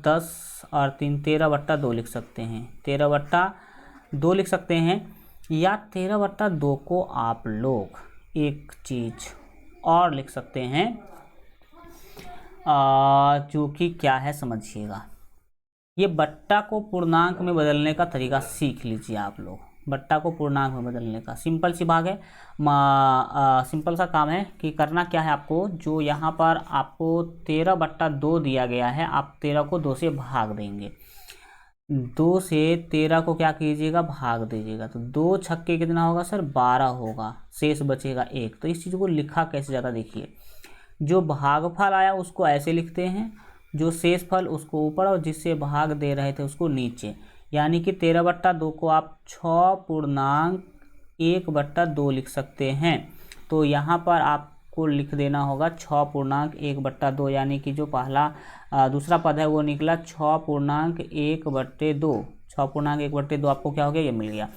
10 और 3 13/2 लिख सकते हैं, 13/2 लिख सकते हैं, या 13/2 को आप लोग एक चीज़ और लिख सकते हैं जो कि क्या है समझिएगा। ये बट्टा को पूर्णांक में बदलने का तरीका सीख लीजिए आप लोग। बट्टा को पूर्णांक में बदलने का सिंपल सी भाग है, सिंपल सा काम है कि करना क्या है आपको, जो यहाँ पर आपको 13/2 दिया गया है, आप 13 को 2 से भाग देंगे, 2 से 13 को क्या कीजिएगा भाग दीजिएगा, तो 2 छक्के कितना होगा सर 12 होगा, शेष बचेगा 1। तो इस चीज़ को लिखा कैसे जाता देखिए, जो भागफल आया उसको ऐसे लिखते हैं, जो शेष फल उसको ऊपर और जिससे भाग दे रहे थे उसको नीचे, यानी कि 13/2 को आप 6.1/2 लिख सकते हैं। तो यहाँ पर आपको लिख देना होगा 6.1/2, यानी कि जो पहला दूसरा पद है वो निकला 6.1/2, 6.1/2 आपको क्या हो गया ये मिल गया।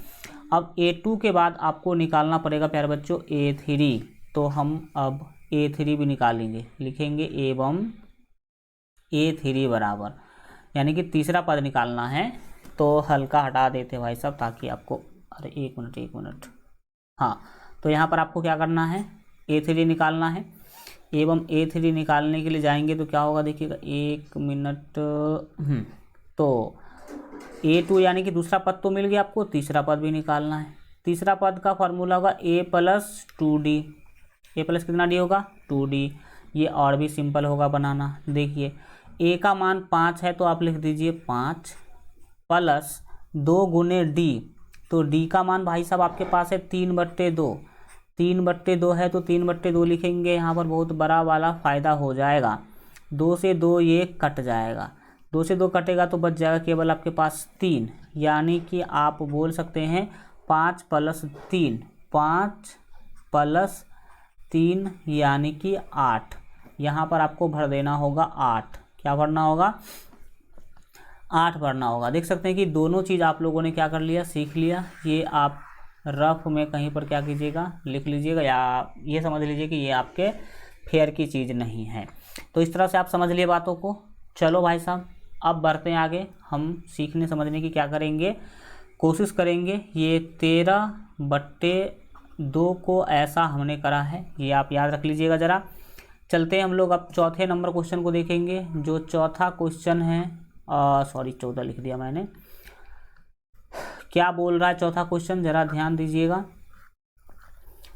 अब A2 के बाद आपको निकालना पड़ेगा प्यारे बच्चों A3, तो हम अब A3 भी निकालेंगे, लिखेंगे एवं A3 बराबर, यानी कि तीसरा पद निकालना है, तो हल्का हटा देते भाई साहब ताकि आपको, अरे एक मिनट, हाँ, तो यहाँ पर आपको क्या करना है A3 निकालना है। एवं A3 निकालने के लिए जाएंगे तो क्या होगा देखिएगा, 1 मिनट, तो A2 यानी कि दूसरा पद तो मिल गया आपको, तीसरा पद भी निकालना है। तीसरा पद का फॉर्मूला होगा A + 2D, ए प्लस कितना डी होगा 2d। ये और भी सिंपल होगा बनाना। देखिए ए का मान 5 है तो आप लिख दीजिए 5 प्लस 2 गुने डी, तो डी का मान भाई साहब आपके पास है 3/2। 3/2 है तो 3/2 लिखेंगे, यहाँ पर बहुत बड़ा वाला फ़ायदा हो जाएगा। 2 से 2 ये कट जाएगा, 2 से 2 कटेगा तो बच जाएगा केवल आपके पास 3, यानी कि आप बोल सकते हैं 5 + 3, 5 + 3 यानी कि 8। यहाँ पर आपको भर देना होगा 8। क्या भरना होगा 8 भरना होगा। देख सकते हैं कि दोनों चीज़ आप लोगों ने क्या कर लिया, सीख लिया। ये आप रफ में कहीं पर क्या कीजिएगा, लिख लीजिएगा, या ये समझ लीजिए कि ये आपके फेयर की चीज़ नहीं है। तो इस तरह से आप समझ लिए बातों को। चलो भाई साहब अब बढ़ते हैं आगे, हम सीखने समझने की क्या करेंगे, कोशिश करेंगे। ये 13/2 को ऐसा हमने करा है, ये आप याद रख लीजिएगा ज़रा। चलते हैं हम लोग अब चौथे नंबर क्वेश्चन को देखेंगे। जो चौथा क्वेश्चन है, सॉरी 14 लिख दिया मैंने। क्या बोल रहा है चौथा क्वेश्चन, ज़रा ध्यान दीजिएगा।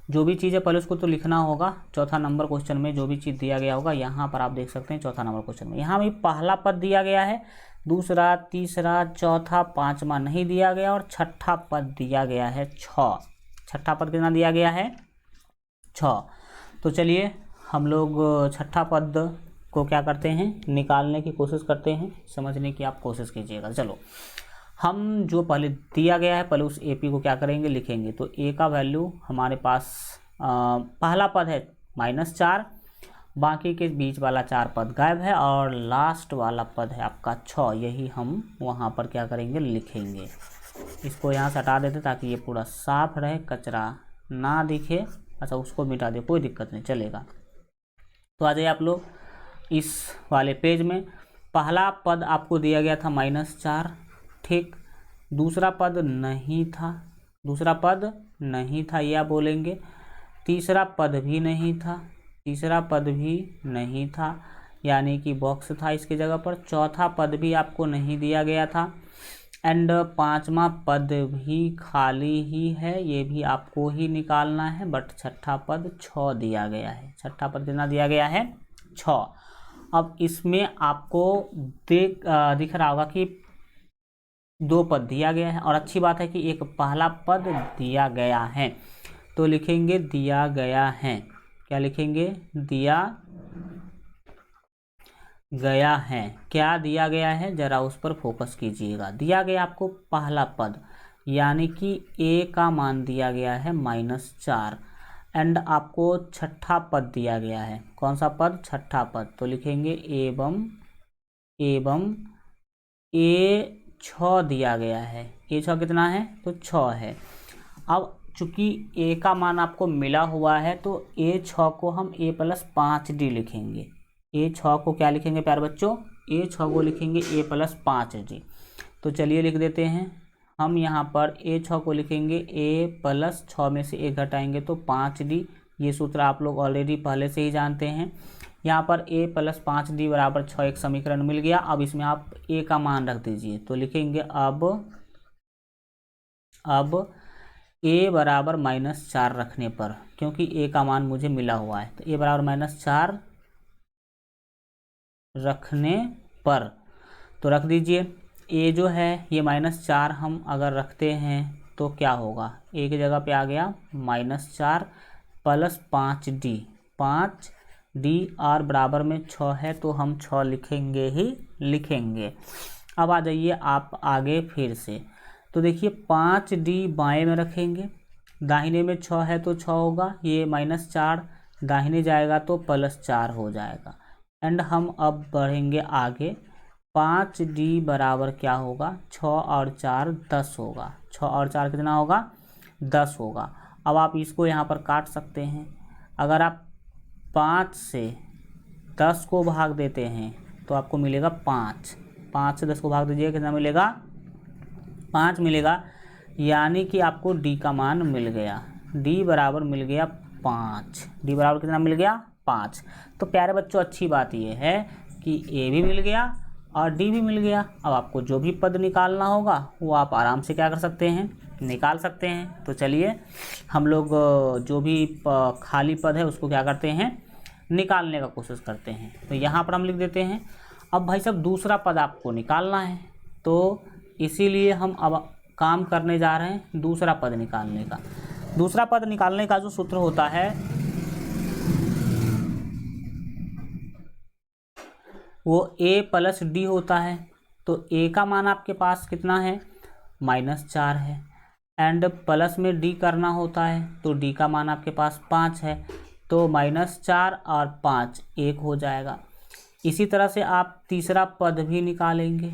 जो भी चीज़ है पहले उसको तो लिखना होगा। चौथा नंबर क्वेश्चन में जो भी चीज़ दिया गया होगा, यहाँ पर आप देख सकते हैं चौथा नंबर क्वेश्चन में यहाँ भी पहला पद दिया गया है, दूसरा, तीसरा, चौथा, पाँचवा नहीं दिया गया, और छठा पद दिया गया है 6। छठा पद कितना दिया गया है 6। तो चलिए हम लोग छठा पद को क्या करते हैं, निकालने की कोशिश करते हैं, समझने की आप कोशिश कीजिएगा। चलो हम जो पहले दिया गया है पहले उस AP को क्या करेंगे, लिखेंगे। तो A का वैल्यू हमारे पास पहला पद है -4, बाकी के बीच वाला 4 पद गायब है, और लास्ट वाला पद है आपका 6। यही हम वहाँ पर क्या करेंगे, लिखेंगे। इसको यहाँ से हटा देते ताकि ये पूरा साफ रहे, कचरा ना दिखे। अच्छा उसको मिटा दे, कोई दिक्कत नहीं, चलेगा। तो आ जाइए आप लोग इस वाले पेज में। पहला पद आपको दिया गया था -4, ठीक। दूसरा पद नहीं था, दूसरा पद नहीं था या बोलेंगे। तीसरा पद भी नहीं था, तीसरा पद भी नहीं था, यानी कि बॉक्स था इसकी जगह पर। चौथा पद भी आपको नहीं दिया गया था, एंड पांचवा पद भी खाली ही है, ये भी आपको ही निकालना है। बट छठा पद 6 दिया गया है। छठा पद कितना दिया गया है 6। अब इसमें आपको दिख रहा होगा कि 2 पद दिया गया है, और अच्छी बात है कि एक पहला पद दिया गया है। तो लिखेंगे दिया गया है। क्या लिखेंगे, दिया गया है। क्या दिया गया है, जरा उस पर फोकस कीजिएगा। दिया गया आपको पहला पद, यानी कि A का मान दिया गया है -4, एंड आपको छठा पद दिया गया है। कौन सा पद, छठा पद। तो लिखेंगे एवं A6 दिया गया है। A6 कितना है, तो 6 है। अब चूंकि A का मान आपको मिला हुआ है तो A6 को हम A + 5D लिखेंगे। A6 को क्या लिखेंगे प्यारे बच्चों, A6 को लिखेंगे A + 5D। तो चलिए लिख देते हैं हम यहाँ पर A6 को लिखेंगे A + 6 में से 1 घटाएंगे तो 5D। ये सूत्र आप लोग ऑलरेडी पहले से ही जानते हैं। यहाँ पर A + 5D = 6 एक समीकरण मिल गया। अब इसमें आप A का मान रख दीजिए। तो लिखेंगे अब A = -4 रखने पर, क्योंकि A का मान मुझे मिला हुआ है, तो A = -4 रखने पर तो रख दीजिए। A जो है ये -4 हम अगर रखते हैं तो क्या होगा, A की जगह पे आ गया -4 + 5D। 5D और बराबर में 6 है तो हम 6 लिखेंगे ही लिखेंगे। अब आ जाइए आप आगे फिर से। तो देखिए 5D बाएं में रखेंगे, दाहिने में 6 है तो 6 होगा, ये -4 दाहिने जाएगा तो +4 हो जाएगा। एंड हम अब बढ़ेंगे आगे। 5D बराबर क्या होगा, 6 और 4 10 होगा। 6 और 4 कितना होगा, 10 होगा। अब आप इसको यहाँ पर काट सकते हैं। अगर आप 5 से 10 को भाग देते हैं तो आपको मिलेगा 5। 5 से 10 को भाग दीजिए, कितना मिलेगा, 5 मिलेगा। यानी कि आपको D का मान मिल गया। D बराबर मिल गया 5। D बराबर कितना मिल गया, 5। तो प्यारे बच्चों अच्छी बात यह है कि A भी मिल गया और D भी मिल गया। अब आपको जो भी पद निकालना होगा वो आप आराम से क्या कर सकते हैं, निकाल सकते हैं। तो चलिए हम लोग जो भी खाली पद है उसको क्या करते हैं, निकालने का कोशिश करते हैं। तो यहाँ पर हम लिख देते हैं। अब भाई साहब दूसरा पद आपको निकालना है, तो इसीलिए हम अब काम करने जा रहे हैं दूसरा पद निकालने का। दूसरा पद निकालने का जो सूत्र होता है वो a प्लस डी होता है। तो a का मान आपके पास कितना है, -4 है, एंड प्लस में d करना होता है, तो d का मान आपके पास 5 है, तो -4 और 5 1 हो जाएगा। इसी तरह से आप तीसरा पद भी निकालेंगे।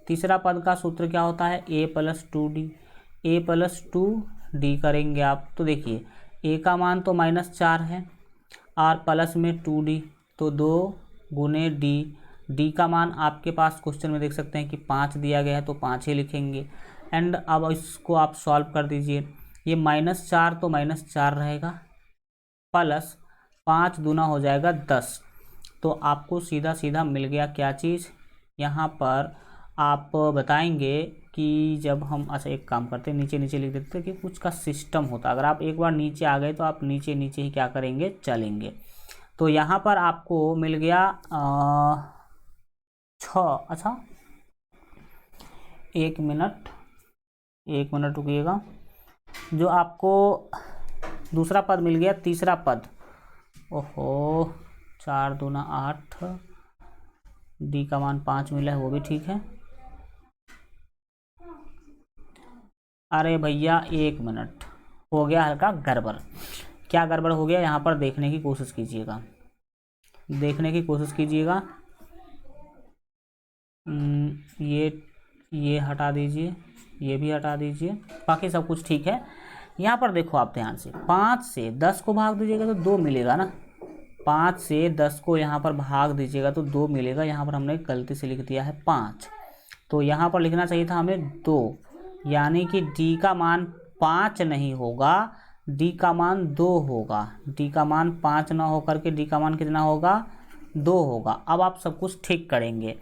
तीसरा पद का सूत्र क्या होता है, a plus 2d, a plus 2d करेंगे आप। तो देखिए a का मान तो -4 है और प्लस में 2d, तो 2 गुने d का मान आपके पास क्वेश्चन में देख सकते हैं कि 5 दिया गया है, तो 5 ही लिखेंगे। एंड अब इसको आप सॉल्व कर दीजिए। ये -4 तो -4 रहेगा, प्लस 5 दूना हो जाएगा 10। तो आपको सीधा सीधा मिल गया क्या चीज़, यहाँ पर आप बताएंगे कि जब हम, अच्छा एक काम करते हैं, नीचे नीचे लिख देते हैं कि कुछ का सिस्टम होता है। अगर आप एक बार नीचे आ गए तो आप नीचे नीचे ही क्या करेंगे, चलेंगे। तो यहाँ पर आपको मिल गया 6। अच्छा एक मिनट रुकिएगा। जो आपको दूसरा पद मिल गया, तीसरा पद, ओहो 4 दूना 8, डी का मान 5 मिला है, वो भी ठीक है। अरे भैया एक मिनट, हो गया हल्का गड़बड़। क्या गड़बड़ हो गया, यहाँ पर देखने की कोशिश कीजिएगा, ये हटा दीजिए, ये भी हटा दीजिए, बाकी सब कुछ ठीक है। यहाँ पर देखो आप ध्यान से, 5 से 10 को भाग दीजिएगा तो 2 मिलेगा ना, 5 से 10 को यहाँ पर भाग दीजिएगा तो 2 मिलेगा। यहाँ पर हमने गलती से लिख दिया है 5, तो यहाँ पर लिखना चाहिए था हमें 2, यानी कि d का मान 5 नहीं होगा, d का मान 2 होगा। d का मान 5 ना होकर के d का मान कितना होगा, 2 होगा। अब आप सब कुछ ठीक करेंगे।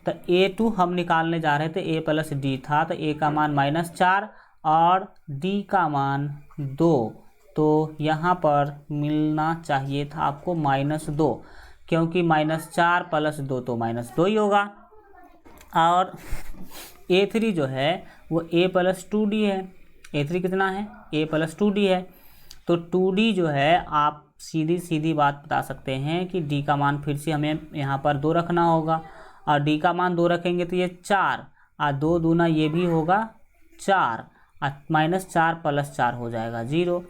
तो a2 हम निकालने जा रहे थे, a प्लस डी था, तो a का मान -4 और d का मान 2, तो यहाँ पर मिलना चाहिए था आपको -2, क्योंकि -4 प्लस 2 तो -2 ही होगा। और a3 जो है वो a प्लस 2d है। a3 कितना है, a प्लस 2d है। तो 2d जो है आप सीधी सीधी बात बता सकते हैं कि d का मान फिर से हमें यहाँ पर 2 रखना होगा, और d का मान 2 रखेंगे तो ये 4 और 2 दूना ये भी होगा 4, और -4 प्लस 4 हो जाएगा 0।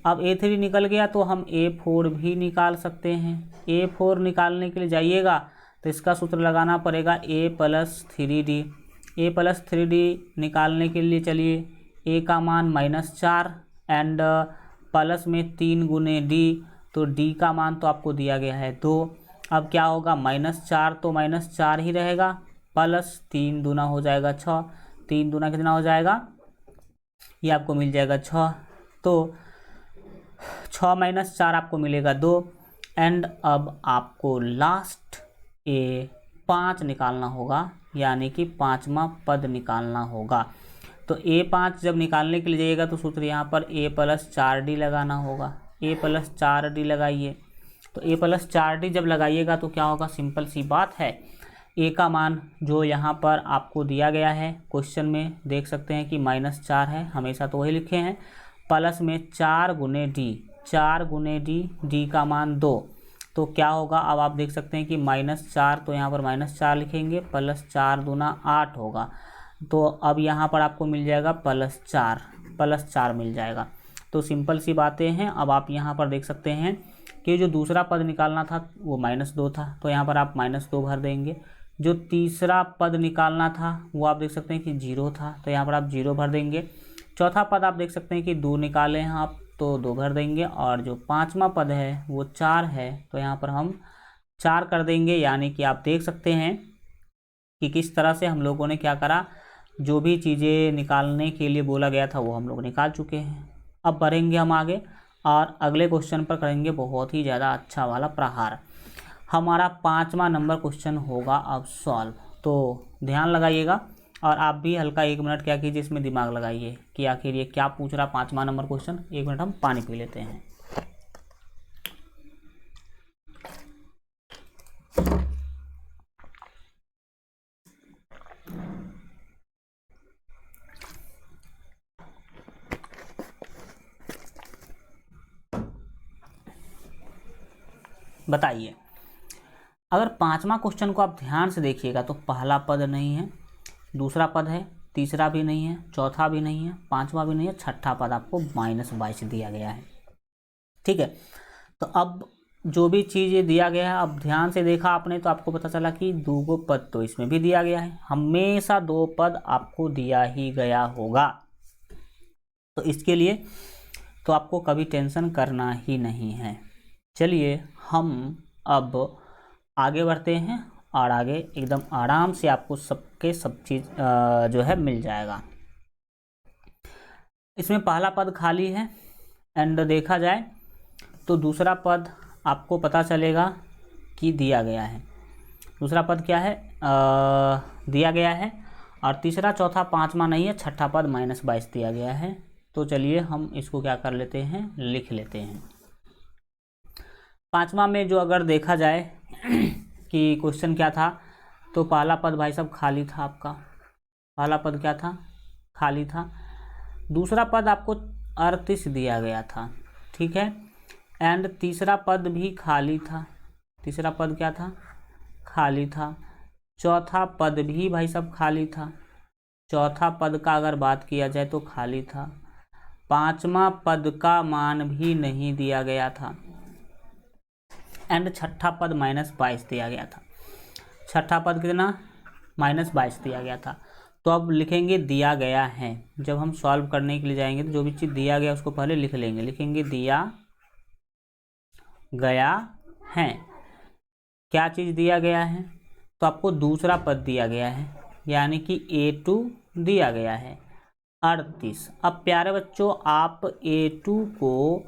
अब a3 निकल गया तो हम a4 भी निकाल सकते हैं। a4 निकालने के लिए जाइएगा तो इसका सूत्र लगाना पड़ेगा a plus 3d। a plus 3d निकालने के लिए चलिए, a का मान -4 एंड प्लस में 3 गुने d, तो d का मान तो आपको दिया गया है 2। अब क्या होगा, -4 तो -4 ही रहेगा, प्लस 3 दूना हो जाएगा 6, 3 दूना कितना हो जाएगा, ये आपको मिल जाएगा 6, तो 6 - 4 आपको मिलेगा 2। एंड अब आपको लास्ट a5 निकालना होगा, यानी कि 5वां पद निकालना होगा। तो a5 जब निकालने के लिए जाइएगा तो सूत्र यहाँ पर a प्लस 4d लगाना होगा। a प्लस 4d लगाइए, तो a प्लस 4d जब लगाइएगा तो क्या होगा, सिंपल सी बात है, a का मान जो यहाँ पर आपको दिया गया है क्वेश्चन में देख सकते हैं कि -4 है, हमेशा तो वही लिखे हैं, प्लस में 4 गुने d, d का मान 2, तो क्या होगा, अब आप देख सकते हैं कि -4, तो यहाँ पर -4 लिखेंगे, प्लस 4 दूना 8 होगा, तो अब यहाँ पर आपको मिल जाएगा +4 मिल जाएगा। तो सिंपल सी बातें हैं। अब आप यहाँ पर देख सकते हैं कि जो दूसरा पद निकालना था वो -2 था, तो यहाँ पर आप -2 भर देंगे। जो तीसरा पद निकालना था वो आप देख सकते हैं कि 0 था, तो यहाँ पर आप 0 भर देंगे। चौथा पद आप देख सकते हैं कि 2 निकाले हैं आप, तो 2 भर देंगे। और जो 5वां पद है वो 4 है, तो यहाँ पर हम 4 कर देंगे। यानी कि आप देख सकते हैं कि किस तरह से हम लोगों ने क्या करा, जो भी चीज़ें निकालने के लिए बोला गया था वो हम लोग निकाल चुके हैं। अब बढ़ेंगे हम आगे और अगले क्वेश्चन पर करेंगे बहुत ही ज़्यादा अच्छा वाला प्रहार। हमारा 5वां नंबर क्वेश्चन होगा अब सॉल्व, तो ध्यान लगाइएगा। और आप भी हल्का 1 मिनट क्या कीजिए, इसमें दिमाग लगाइए कि आखिर ये क्या पूछ रहा। 5वां नंबर क्वेश्चन। 1 मिनट हम पानी पी लेते हैं। बताइए, अगर 5वां क्वेश्चन को आप ध्यान से देखिएगा तो पहला पद नहीं है, दूसरा पद है, तीसरा भी नहीं है, चौथा भी नहीं है, 5वां भी नहीं है, छठा पद आपको -22 दिया गया है। ठीक है, तो अब जो भी चीज़ ये दिया गया है, अब ध्यान से देखा आपने तो आपको पता चला कि 2 पद तो इसमें भी दिया गया है। हमेशा 2 पद आपको दिया ही गया होगा, तो इसके लिए तो आपको कभी टेंशन करना ही नहीं है। चलिए हम अब आगे बढ़ते हैं और आगे एकदम आराम से आपको सबके सब चीज़ जो है मिल जाएगा। इसमें पहला पद खाली है एंड देखा जाए तो दूसरा पद आपको पता चलेगा कि दिया गया है। दूसरा पद क्या है, दिया गया है। और तीसरा, चौथा, 5वां नहीं है, छठा पद -22 दिया गया है। तो चलिए हम इसको क्या कर लेते हैं, लिख लेते हैं। 5वां में जो अगर देखा जाए कि क्वेश्चन क्या था, तो पहला पद भाई साहब खाली था आपका। पहला पद क्या था, खाली था। दूसरा पद आपको 38 दिया गया था, ठीक है। एंड तीसरा पद भी खाली था। तीसरा पद क्या था, खाली था। चौथा पद भी भाई साहब खाली था। चौथा पद का अगर बात किया जाए तो खाली था। 5वां पद का मान भी नहीं दिया गया था। एंड छठा पद -22 दिया गया था। छठा पद कितना, -22 दिया गया था। तो अब लिखेंगे दिया गया है। जब हम सॉल्व करने के लिए जाएंगे तो जो भी चीज़ दिया गया उसको पहले लिख लेंगे। लिखेंगे दिया गया है। क्या चीज़ दिया गया है, तो आपको दूसरा पद दिया गया है, यानी कि A2 दिया गया है 38। अब प्यारे बच्चों, आप A2 को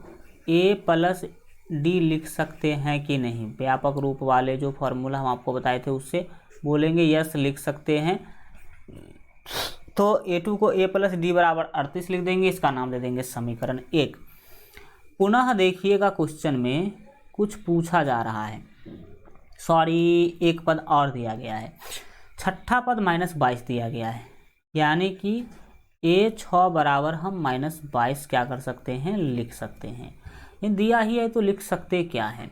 A+D लिख सकते हैं कि नहीं। व्यापक रूप वाले जो फॉर्मूला हम आपको बताए थे उससे बोलेंगे यस लिख सकते हैं। तो A2 को A+D बराबर 38 लिख देंगे। इसका नाम दे देंगे समीकरण 1। पुनः देखिएगा क्वेश्चन में कुछ पूछा जा रहा है, सॉरी एक पद और दिया गया है। छठा पद -22 दिया गया है, यानी कि A6 बराबर हम -22 क्या कर सकते हैं, लिख सकते हैं। ये दिया ही है तो लिख सकते क्या है।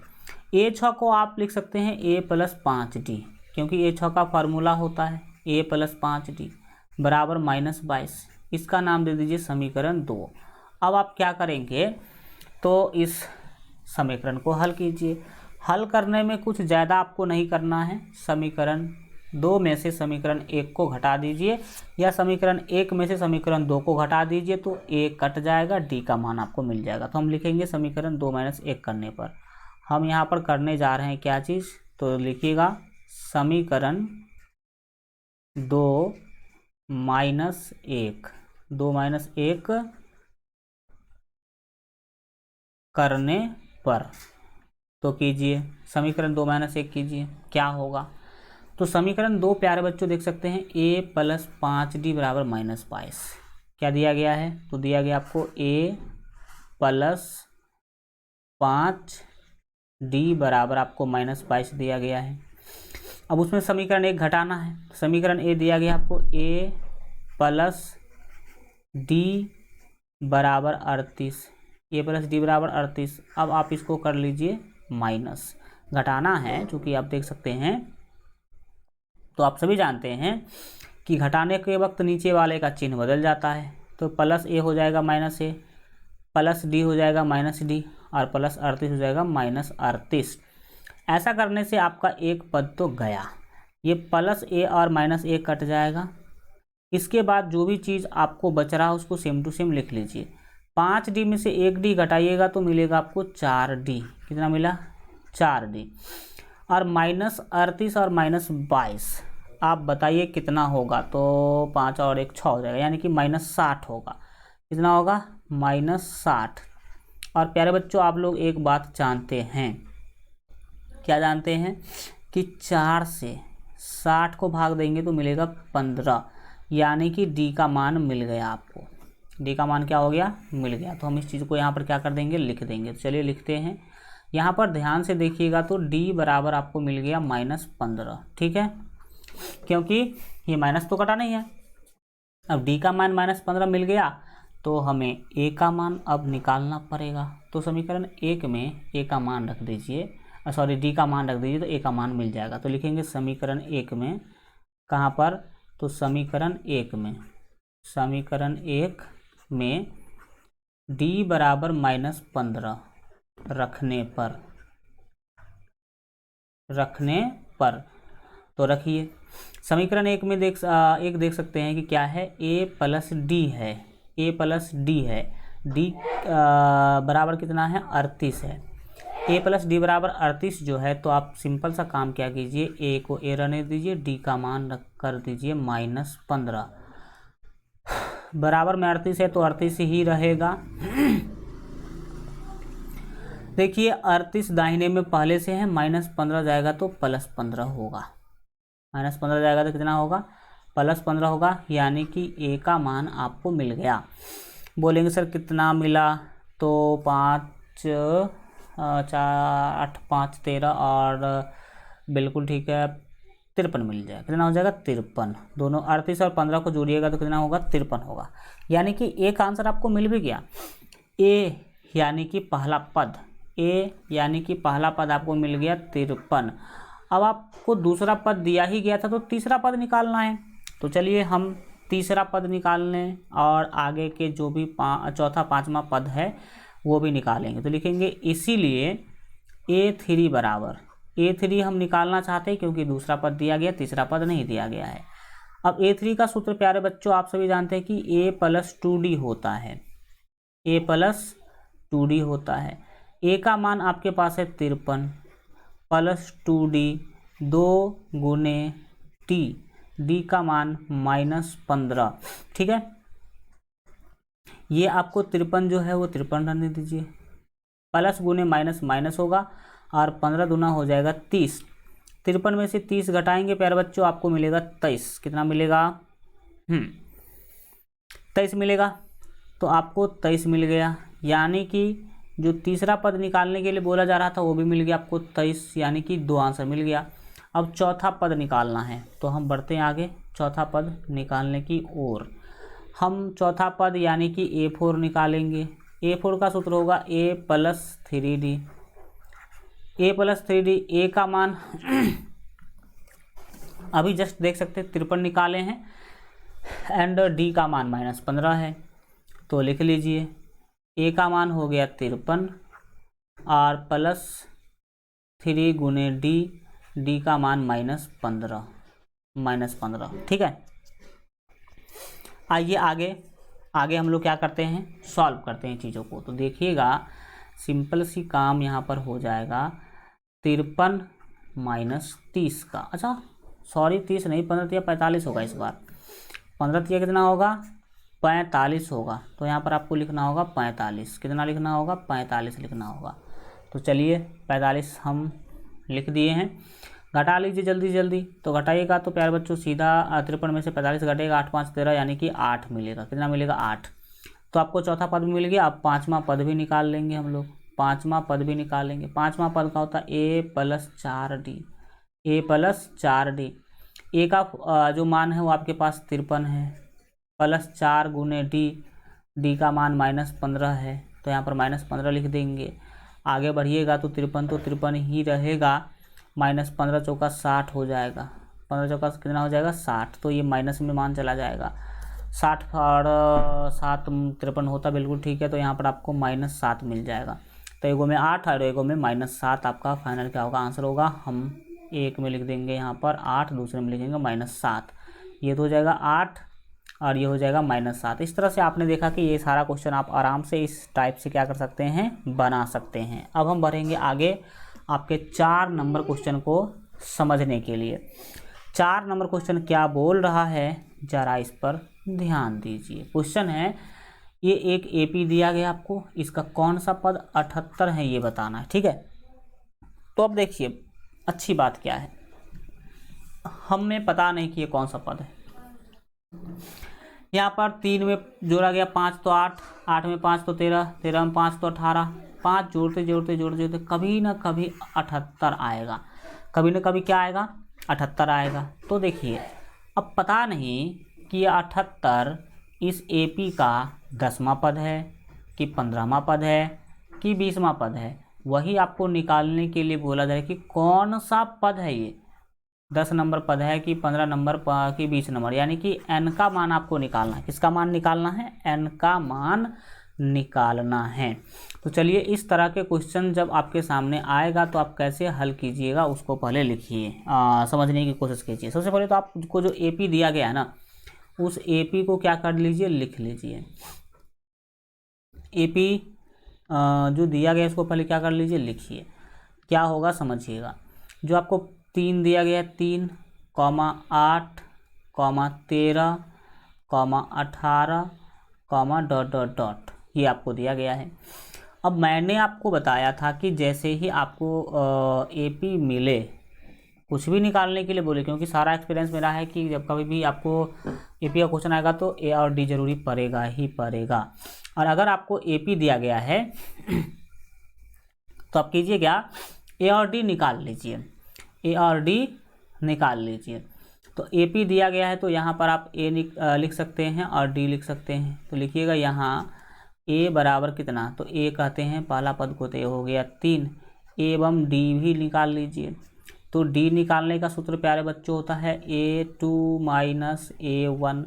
A6 को आप लिख सकते हैं A+5D, क्योंकि A6 का फार्मूला होता है A+5D बराबर -22। इसका नाम दे दीजिए समीकरण 2। अब आप क्या करेंगे, तो इस समीकरण को हल कीजिए। हल करने में कुछ ज़्यादा आपको नहीं करना है। समीकरण 2 में से समीकरण 1 को घटा दीजिए, या समीकरण 1 में से समीकरण 2 को घटा दीजिए, तो A कट जाएगा, D का मान आपको मिल जाएगा। तो हम लिखेंगे समीकरण 2 - 1 करने पर हम यहाँ पर करने जा रहे हैं क्या चीज़, तो लिखिएगा समीकरण 2 - 1 2 - 1 करने पर। तो कीजिए समीकरण 2 - 1 कीजिए, क्या होगा। तो समीकरण 2 प्यारे बच्चों देख सकते हैं A+5D बराबर -22। क्या दिया गया है, तो दिया गया आपको A+5D बराबर आपको -22 दिया गया है। अब उसमें समीकरण 1 घटाना है। समीकरण A दिया गया आपको A+D बराबर 38। A+D बराबर 38। अब आप इसको कर लीजिए माइनस, घटाना है चूँकि आप देख सकते हैं। तो आप सभी जानते हैं कि घटाने के वक्त नीचे वाले का चिन्ह बदल जाता है। तो +A हो जाएगा -A, +D हो जाएगा -D, और +38 हो जाएगा -38। ऐसा करने से आपका एक पद तो गया, ये +A और -A कट जाएगा। इसके बाद जो भी चीज़ आपको बच रहा है उसको सेम टू सेम लिख लीजिए। 5D में से 1D घटाइएगा तो मिलेगा आपको 4D। कितना मिला, 4D। और -38 और -22 आप बताइए कितना होगा, तो 5 और 1 6 हो जाएगा, यानी कि -60 होगा। कितना होगा, -60। और प्यारे बच्चों आप लोग एक बात जानते हैं, क्या जानते हैं कि 4 से 60 को भाग देंगे तो मिलेगा 15। यानी कि डी का मान मिल गया आपको। डी का मान क्या हो गया, मिल गया। तो हम इस चीज़ को यहाँ पर क्या कर देंगे, लिख देंगे। तो चलिए लिखते हैं। यहाँ पर ध्यान से देखिएगा तो डी बराबर आपको मिल गया -15, ठीक है, क्योंकि ये माइनस तो कटा नहीं है। अब डी का मान -15 मिल गया तो हमें ए का मान अब निकालना पड़ेगा। तो समीकरण 1 में ए का मान रख दीजिए, सॉरी डी का मान रख दीजिए, तो ए का मान मिल जाएगा। तो लिखेंगे समीकरण 1 में, कहाँ पर, तो समीकरण 1 में डी बराबर -15 रखने पर तो रखिए। समीकरण 1 में देख सकते हैं कि क्या है, a प्लस डी है, डी बराबर कितना है, 38 है। a प्लस डी बराबर 38 जो है, तो आप सिंपल सा काम क्या कीजिए, a को a रहने दीजिए, d का मान रख कर दीजिए -15, बराबर में 38 है तो 38 ही रहेगा। देखिए 38 दाहिने में पहले से है, -15 जाएगा तो +15 होगा, -15 जाएगा तो कितना होगा, +15 होगा। यानी कि a का मान आपको मिल गया। बोलेंगे सर कितना मिला, तो 5 4 8 5 13 और बिल्कुल ठीक है 53 मिल जाएगा। कितना हो जाएगा, 53। दोनों 38 और 15 को जोड़िएगा तो कितना होगा, 53 होगा। यानी कि ए का आंसर आपको मिल भी गया। ए यानी कि पहला पद आपको मिल गया 53। अब आपको दूसरा पद दिया ही गया था तो तीसरा पद निकालना है। तो चलिए हम तीसरा पद निकाल लें और आगे के जो भी चौथा पांचवा पद है वो भी निकालेंगे। तो लिखेंगे इसीलिए A3 बराबर, A3 हम निकालना चाहते हैं क्योंकि दूसरा पद दिया गया, तीसरा पद नहीं दिया गया है। अब A3 का सूत्र प्यारे बच्चों आप सभी जानते हैं कि A + 2D होता है, A + 2D होता है। A का मान आपके पास है 53 + 2D 2 × T, D का मान -15, ठीक है। ये आपको 53 जो है वो 53 रहने दीजिए, प्लस गुने माइनस माइनस होगा और 15 दूना हो जाएगा 30। 53 में से 30 घटाएंगे प्यारे बच्चों, आपको मिलेगा 23। कितना मिलेगा, 23 मिलेगा। तो आपको 23 मिल गया। यानी कि जो तीसरा पद निकालने के लिए बोला जा रहा था वो भी मिल गया आपको 23, यानी कि 2 आंसर मिल गया। अब चौथा पद निकालना है तो हम बढ़ते हैं आगे चौथा पद निकालने की ओर। हम चौथा पद यानी कि A4 निकालेंगे। A4 का सूत्र होगा A + 3D, A + 3D। A का मान अभी जस्ट देख सकते हैं 53 निकाले हैं एंड D का मान -15 है। तो लिख लीजिए A का मान हो गया 53 और +3 × D का मान -15, ठीक है। आइए आगे हम लोग क्या करते हैं, सॉल्व करते हैं चीज़ों को। तो देखिएगा सिंपल सी काम यहाँ पर हो जाएगा 53 - 30 का, अच्छा सॉरी 30 नहीं, 15 × 45 होगा इस बार। 15 × कितना होगा, 45 होगा। तो यहाँ पर आपको लिखना होगा 45। कितना लिखना होगा, 45 लिखना होगा। तो चलिए 45 हम लिख दिए हैं। घटा लीजिए जल्दी जल्दी। तो घटाइएगा तो प्यारे बच्चों सीधा 53 में से 45 घटेगा, 8 × 5 = 13, यानी कि 8 मिलेगा। कितना मिलेगा, 8। तो आपको चौथा पद भी मिल गया। अब पांचवा पद भी निकाल लेंगे हम लोग। पांचवा पद का होता है A + 4D, A + 4D। A का जो मान है वो आपके पास 53 है, +4 × D का मान -15 है। तो यहाँ पर -15 लिख देंगे। आगे बढ़िएगा तो 53 तो 53 ही रहेगा, -15 × 60 हो जाएगा। 15 × कितना हो जाएगा, 60। तो ये माइनस में मान चला जाएगा, 60 और 7 53 होता, बिल्कुल ठीक है। तो यहाँ पर आपको -7 मिल जाएगा। तो एगो में 8 और एगो में -7 आपका फाइनल क्या होगा, आंसर होगा। हम एक में लिख देंगे यहाँ पर 8, दूसरे में लिखेंगे -7। ये तो हो जाएगा 8 और ये हो जाएगा -7। इस तरह से आपने देखा कि ये सारा क्वेश्चन आप आराम से इस टाइप से क्या कर सकते हैं, बना सकते हैं। अब हम बढ़ेंगे आगे आपके 4 नंबर क्वेश्चन को समझने के लिए। 4 नंबर क्वेश्चन क्या बोल रहा है, जरा इस पर ध्यान दीजिए। क्वेश्चन है, ये एक AP दिया गया आपको, इसका कौन सा पद 78 है ये बताना है, ठीक है। तो अब देखिए अच्छी बात क्या है, हमें पता नहीं कि ये कौन सा पद है। यहाँ पर 3 में जोड़ा गया 5 तो 8, 8 में 5 तो 13, 13 में 5 तो 18, 5 जोड़ते जोड़ते जोड़ते जोड़ते कभी ना कभी 78 आएगा, कभी ना कभी क्या आएगा 78 आएगा। तो देखिए अब पता नहीं कि ये 78 इस AP का 10वां पद है कि 15वां पद है कि 20वां पद है, वही आपको निकालने के लिए बोला जाए कि कौन सा पद है ये, 10 नंबर पद है कि 15 नंबर कि 20 नंबर, यानी कि n का मान आपको निकालना है। किसका मान निकालना है? n का मान निकालना है। तो चलिए इस तरह के क्वेश्चन जब आपके सामने आएगा तो आप कैसे हल कीजिएगा उसको पहले लिखिए, समझने की कोशिश कीजिए। सबसे पहले तो आपको जो AP दिया गया है ना, उस AP को क्या कर लीजिए, लिख लीजिए। AP जो दिया गया इसको पहले क्या कर लीजिए, लिखिए। क्या होगा समझिएगा। जो आपको 3 दिया गया, 3, 8, 13, 18, डॉट डॉट डॉट, ये आपको दिया गया है। अब मैंने आपको बताया था कि जैसे ही आपको AP मिले, कुछ भी निकालने के लिए बोले, क्योंकि सारा एक्सपीरियंस मेरा है कि जब कभी भी आपको AP का क्वेश्चन आएगा तो A और D जरूरी पड़ेगा ही पड़ेगा। और अगर आपको AP दिया गया है तो आप कीजिए क्या, A और D निकाल लीजिए, A और D निकाल लीजिए। तो AP दिया गया है तो यहाँ पर आप A लिख सकते हैं और D लिख सकते हैं। तो लिखिएगा यहाँ A बराबर कितना, तो A कहते हैं पहला पद को, तो A हो गया 3, एवं D भी निकाल लीजिए। तो D निकालने का सूत्र प्यारे बच्चों होता है A2 माइनस A1।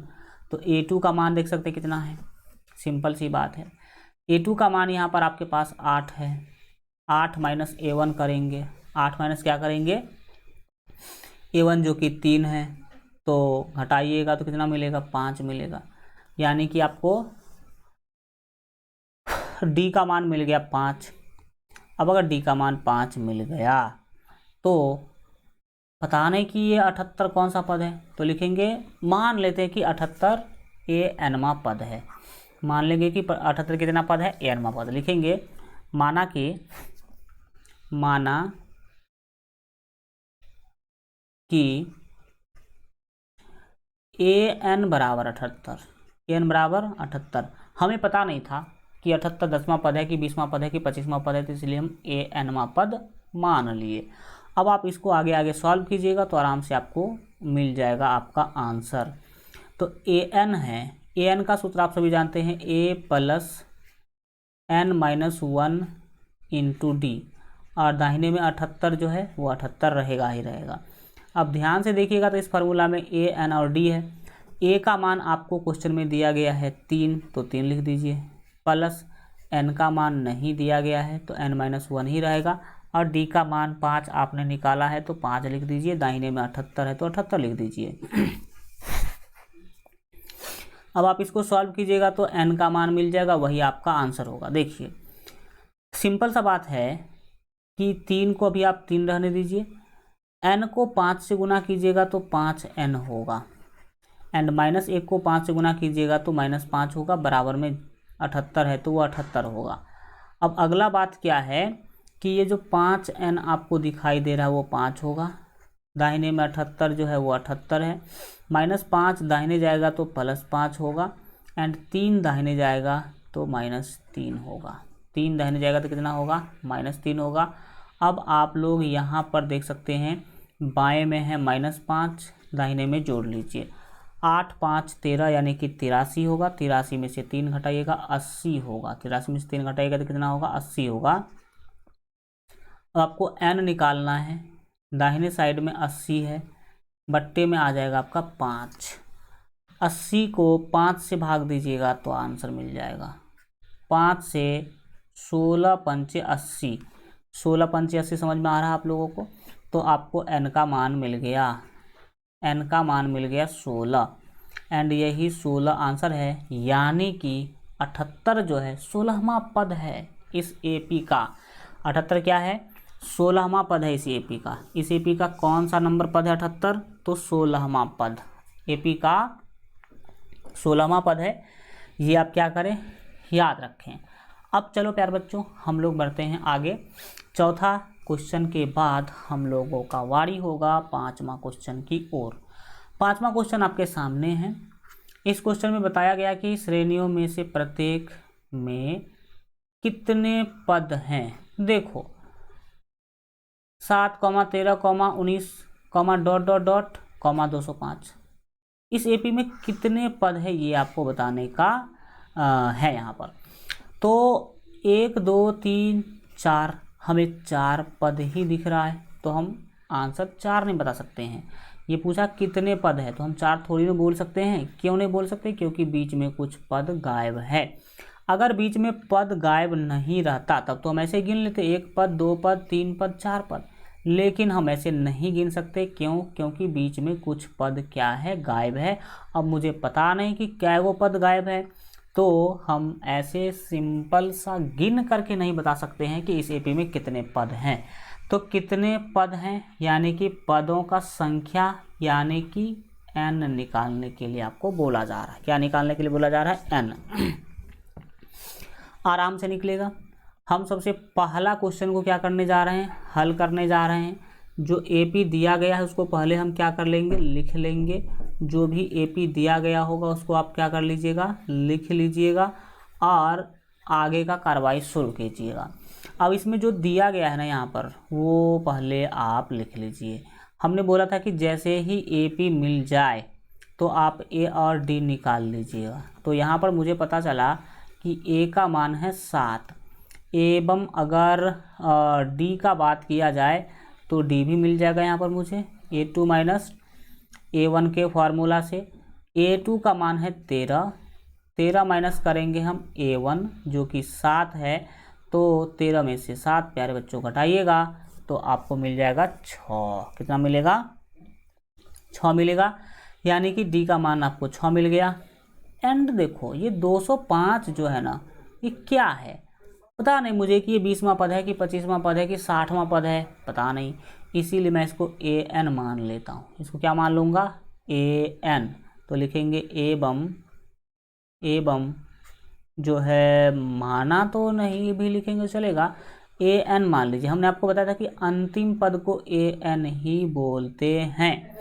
तो A2 का मान देख सकते हैं कितना है, सिंपल सी बात है। A2 का मान यहाँ पर आपके पास 8 है, 8 माइनस A1 करेंगे, 8 माइनस क्या करेंगे A1 जो कि 3 है, तो घटाइएगा तो कितना मिलेगा, 5 मिलेगा। यानी कि आपको D का मान मिल गया 5। अब अगर D का मान 5 मिल गया तो पता नहीं कि ये 78 कौन सा पद है, तो लिखेंगे, मान लेते हैं कि 78 ANवां पद है। मान लेंगे कि 78 कितना पद है, ANवां पद। लिखेंगे माना कि AN बराबर 78, AN बराबर 78। हमें पता नहीं था कि 78 10वां पद है कि 20वां पद है कि 25वां पद है, तो इसलिए हम ANवां पद मान लिए। अब आप इसको आगे आगे सॉल्व कीजिएगा तो आराम से आपको मिल जाएगा आपका आंसर। तो AN है, AN का सूत्र आप सभी जानते हैं, A plus N minus 1 into D, और दाहिने में 78 जो है वो 78 रहेगा ही रहेगा। अब ध्यान से देखिएगा तो इस फार्मूला में A, N और D है। A का मान आपको क्वेश्चन में दिया गया है 3, तो 3 लिख दीजिए, प्लस N का मान नहीं दिया गया है तो N माइनस 1 ही रहेगा, और D का मान 5 आपने निकाला है तो 5 लिख दीजिए, दाहिने में 78 है तो 78 लिख दीजिए। अब आप इसको सॉल्व कीजिएगा तो N का मान मिल जाएगा, वही आपका आंसर होगा। देखिए सिंपल सा बात है कि 3 को अभी आप 3 रहने दीजिए, N को 5 से गुना कीजिएगा तो 5N होगा, एंड माइनस 1 को 5 से गुना कीजिएगा तो माइनस 5 होगा, बराबर में 78 है तो वो 78 होगा। अब अगला बात क्या है कि ये जो 5N आपको दिखाई दे रहा है वो 5 होगा, दाहिने में 78 जो है वो 78 है, माइनस 5 दाहिने जाएगा तो प्लस 5 होगा, एंड 3 दाहिने जाएगा तो माइनस 3 होगा। 3 दाहिने जाएगा तो कितना होगा, माइनस 3 होगा। अब आप लोग यहाँ पर देख सकते हैं बाएं में है माइनस 5, दाहिने में जोड़ लीजिए, 8 5 13 यानी कि 83 होगा, 83 में से 3 घटाइएगा 80 होगा, 83 में से 3 घटाइएगा तो कितना होगा, 80 होगा। अब आपको n निकालना है, दाहिने साइड में 80 है, बट्टे में आ जाएगा आपका 5, 80 को 5 से भाग दीजिएगा तो आंसर मिल जाएगा। 5 से 16 पंचे 80, 16 पंचे 80 समझ में आ रहा है आप लोगों को, तो आपको n का मान मिल गया, n का मान मिल गया 16, एंड यही 16 आंसर है। यानी कि 78 जो है 16वां पद है इस AP का। 78 क्या है, 16वां पद है इस AP का। इस AP का कौन सा नंबर पद है 78, तो 16वां पद, AP का 16वां पद है। ये आप क्या करें, याद रखें। अब चलो प्यारे बच्चों हम लोग बढ़ते हैं आगे। चौथा क्वेश्चन के बाद हम लोगों का वारी होगा 5वां क्वेश्चन की ओर। 5वां क्वेश्चन आपके सामने है। इस क्वेश्चन में बताया गया कि श्रेणियों में से प्रत्येक में कितने पद हैं। देखो 7, 13, 19, डॉट डॉट डॉट, 205। इस एपी में कितने पद है ये आपको बताने का है यहाँ पर। तो 1, 2, 3, 4, हमें 4 पद ही दिख रहा है, तो हम आंसर 4 नहीं बता सकते हैं। ये पूछा कितने पद है, तो हम 4 थोड़ी ना बोल सकते हैं। क्यों नहीं बोल सकते? क्योंकि बीच में कुछ पद गायब है। अगर बीच में पद गायब नहीं रहता तब तो हम ऐसे गिन लेते, 1 पद, 2 पद, 3 पद, 4 पद। लेकिन हम ऐसे नहीं गिन सकते। क्यों? क्योंकि बीच में कुछ पद क्या है, गायब है। अब मुझे पता नहीं कि क्या वो पद गायब है, तो हम ऐसे सिंपल सा गिन करके नहीं बता सकते हैं कि इस एपी में कितने पद हैं। तो कितने पद हैं यानी कि पदों का संख्या यानी कि n निकालने के लिए आपको बोला जा रहा है। क्या निकालने के लिए बोला जा रहा है? n। आराम से निकलेगा। हम सबसे पहला क्वेश्चन को क्या करने जा रहे हैं, हल करने जा रहे हैं। जो एपी दिया गया है उसको पहले हम क्या कर लेंगे, लिख लेंगे। जो भी एपी दिया गया होगा उसको आप क्या कर लीजिएगा, लिख लीजिएगा और आगे का कार्रवाई शुरू कीजिएगा। अब इसमें जो दिया गया है ना यहाँ पर, वो पहले आप लिख लीजिए। हमने बोला था कि जैसे ही एपी मिल जाए तो आप ए और डी निकाल लीजिएगा। तो यहाँ पर मुझे पता चला कि ए का मान है 7 एवं अगर डी का बात किया जाए तो डी भी मिल जाएगा यहाँ पर मुझे A2 माइनस A1 के फार्मूला से। A2 का मान है 13 माइनस करेंगे हम A1 जो कि 7 है, तो 13 में से 7 प्यारे बच्चों घटाइएगा तो आपको मिल जाएगा 6। कितना मिलेगा? 6 मिलेगा। यानी कि डी का मान आपको 6 मिल गया। एंड देखो ये 205 जो है ना, ये क्या है पता नहीं मुझे कि ये 20वां पद है कि 25वां पद है कि 60वां पद है, पता नहीं। इसीलिए मैं इसको an मान लेता हूँ। इसको क्या मान लूँगा? an। तो लिखेंगे एवं जो है माना तो नहीं भी लिखेंगे चलेगा, an मान लीजिए। हमने आपको बताया था कि अंतिम पद को an ही बोलते हैं।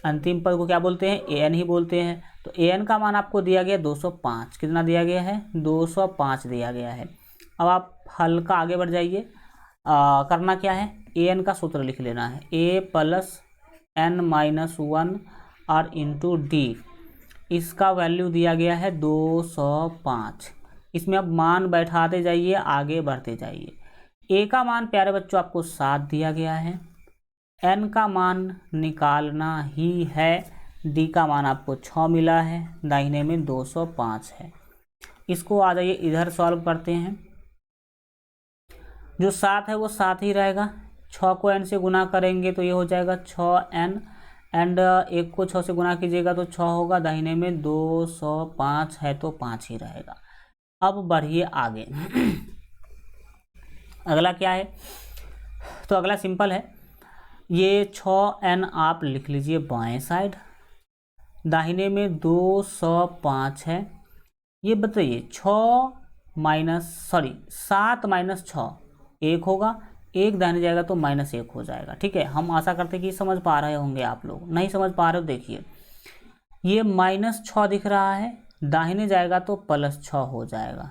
अंतिम पद को क्या बोलते हैं? an ही बोलते हैं। तो an का मान आपको दिया गया 205। कितना दिया गया है? 205 दिया गया है। अब आप हल्का आगे बढ़ जाइए। करना क्या है, an का सूत्र लिख लेना है, a प्लस n-1 और इंटू डी। इसका वैल्यू दिया गया है 205। इसमें अब मान बैठाते जाइए, आगे बढ़ते जाइए। a का मान प्यारे बच्चों आपको 7 दिया गया है, n का मान निकालना ही है, d का मान आपको 6 मिला है, दाहिने में 205 है। इसको आ जाइए इधर सॉल्व करते हैं। जो 7 है वो 7 ही रहेगा। 6 को n से गुना करेंगे तो ये हो जाएगा 6n एंड 1 को 6 से गुना कीजिएगा तो 6 होगा, दाहिने में 205 है तो 5 ही रहेगा। अब बढ़िए आगे। अगला क्या है? तो अगला सिंपल है। ये 6n आप लिख लीजिए बाएं साइड, दाहिने में 205 है। ये बताइए 7 माइनस 6 1 होगा, 1 दाहिने जाएगा तो -1 हो जाएगा। ठीक है, हम आशा करते हैं कि समझ पा रहे होंगे आप लोग। नहीं समझ पा रहे हो देखिए, ये -6 दिख रहा है, दाहिने जाएगा तो +6 हो जाएगा।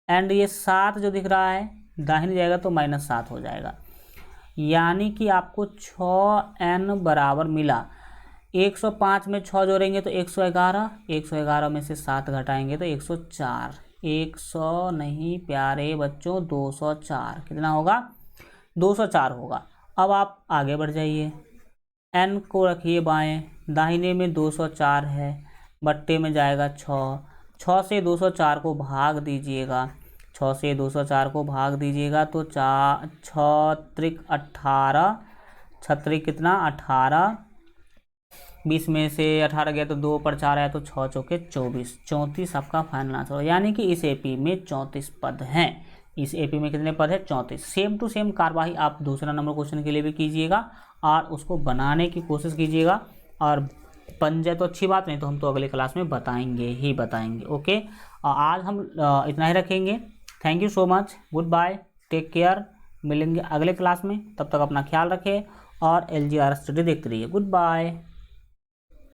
एंड ये 7 जो दिख रहा है दाहिने जाएगा तो -7 हो जाएगा। यानी कि आपको 6n बराबर मिला। 105 में 6 जोड़ेंगे तो 111, 111 में से 7 घटाएंगे तो 104। 100 नहीं प्यारे बच्चों, 204। कितना होगा? 204 होगा। अब आप आगे बढ़ जाइए, n को रखिए बाएं, दाहिने में 204 है, बट्टे में जाएगा 6 से 204 को भाग दीजिएगा। 6 से 204 को भाग दीजिएगा तो 6 त्रिक 18, 6 कितना 18, 20 में से 18 गया तो 2 पर 4 आया तो 6 चौके 24। 34 आपका फाइनल आंसर। यानी कि इस एपी में 34 पद हैं। इस एपी में कितने पद है? 34। सेम टू सेम कार्रवाई आप दूसरा नंबर क्वेश्चन के लिए भी कीजिएगा और उसको बनाने की कोशिश कीजिएगा, और बन जाए तो अच्छी बात, नहीं तो हम तो अगले क्लास में बताएंगे। ओके, आज हम इतना ही रखेंगे। Thank you so much, goodbye, take care. मिलेंगे अगले क्लास में, तब तक अपना ख्याल रखें और LGR स्टडी देखते रहिए। Good bye.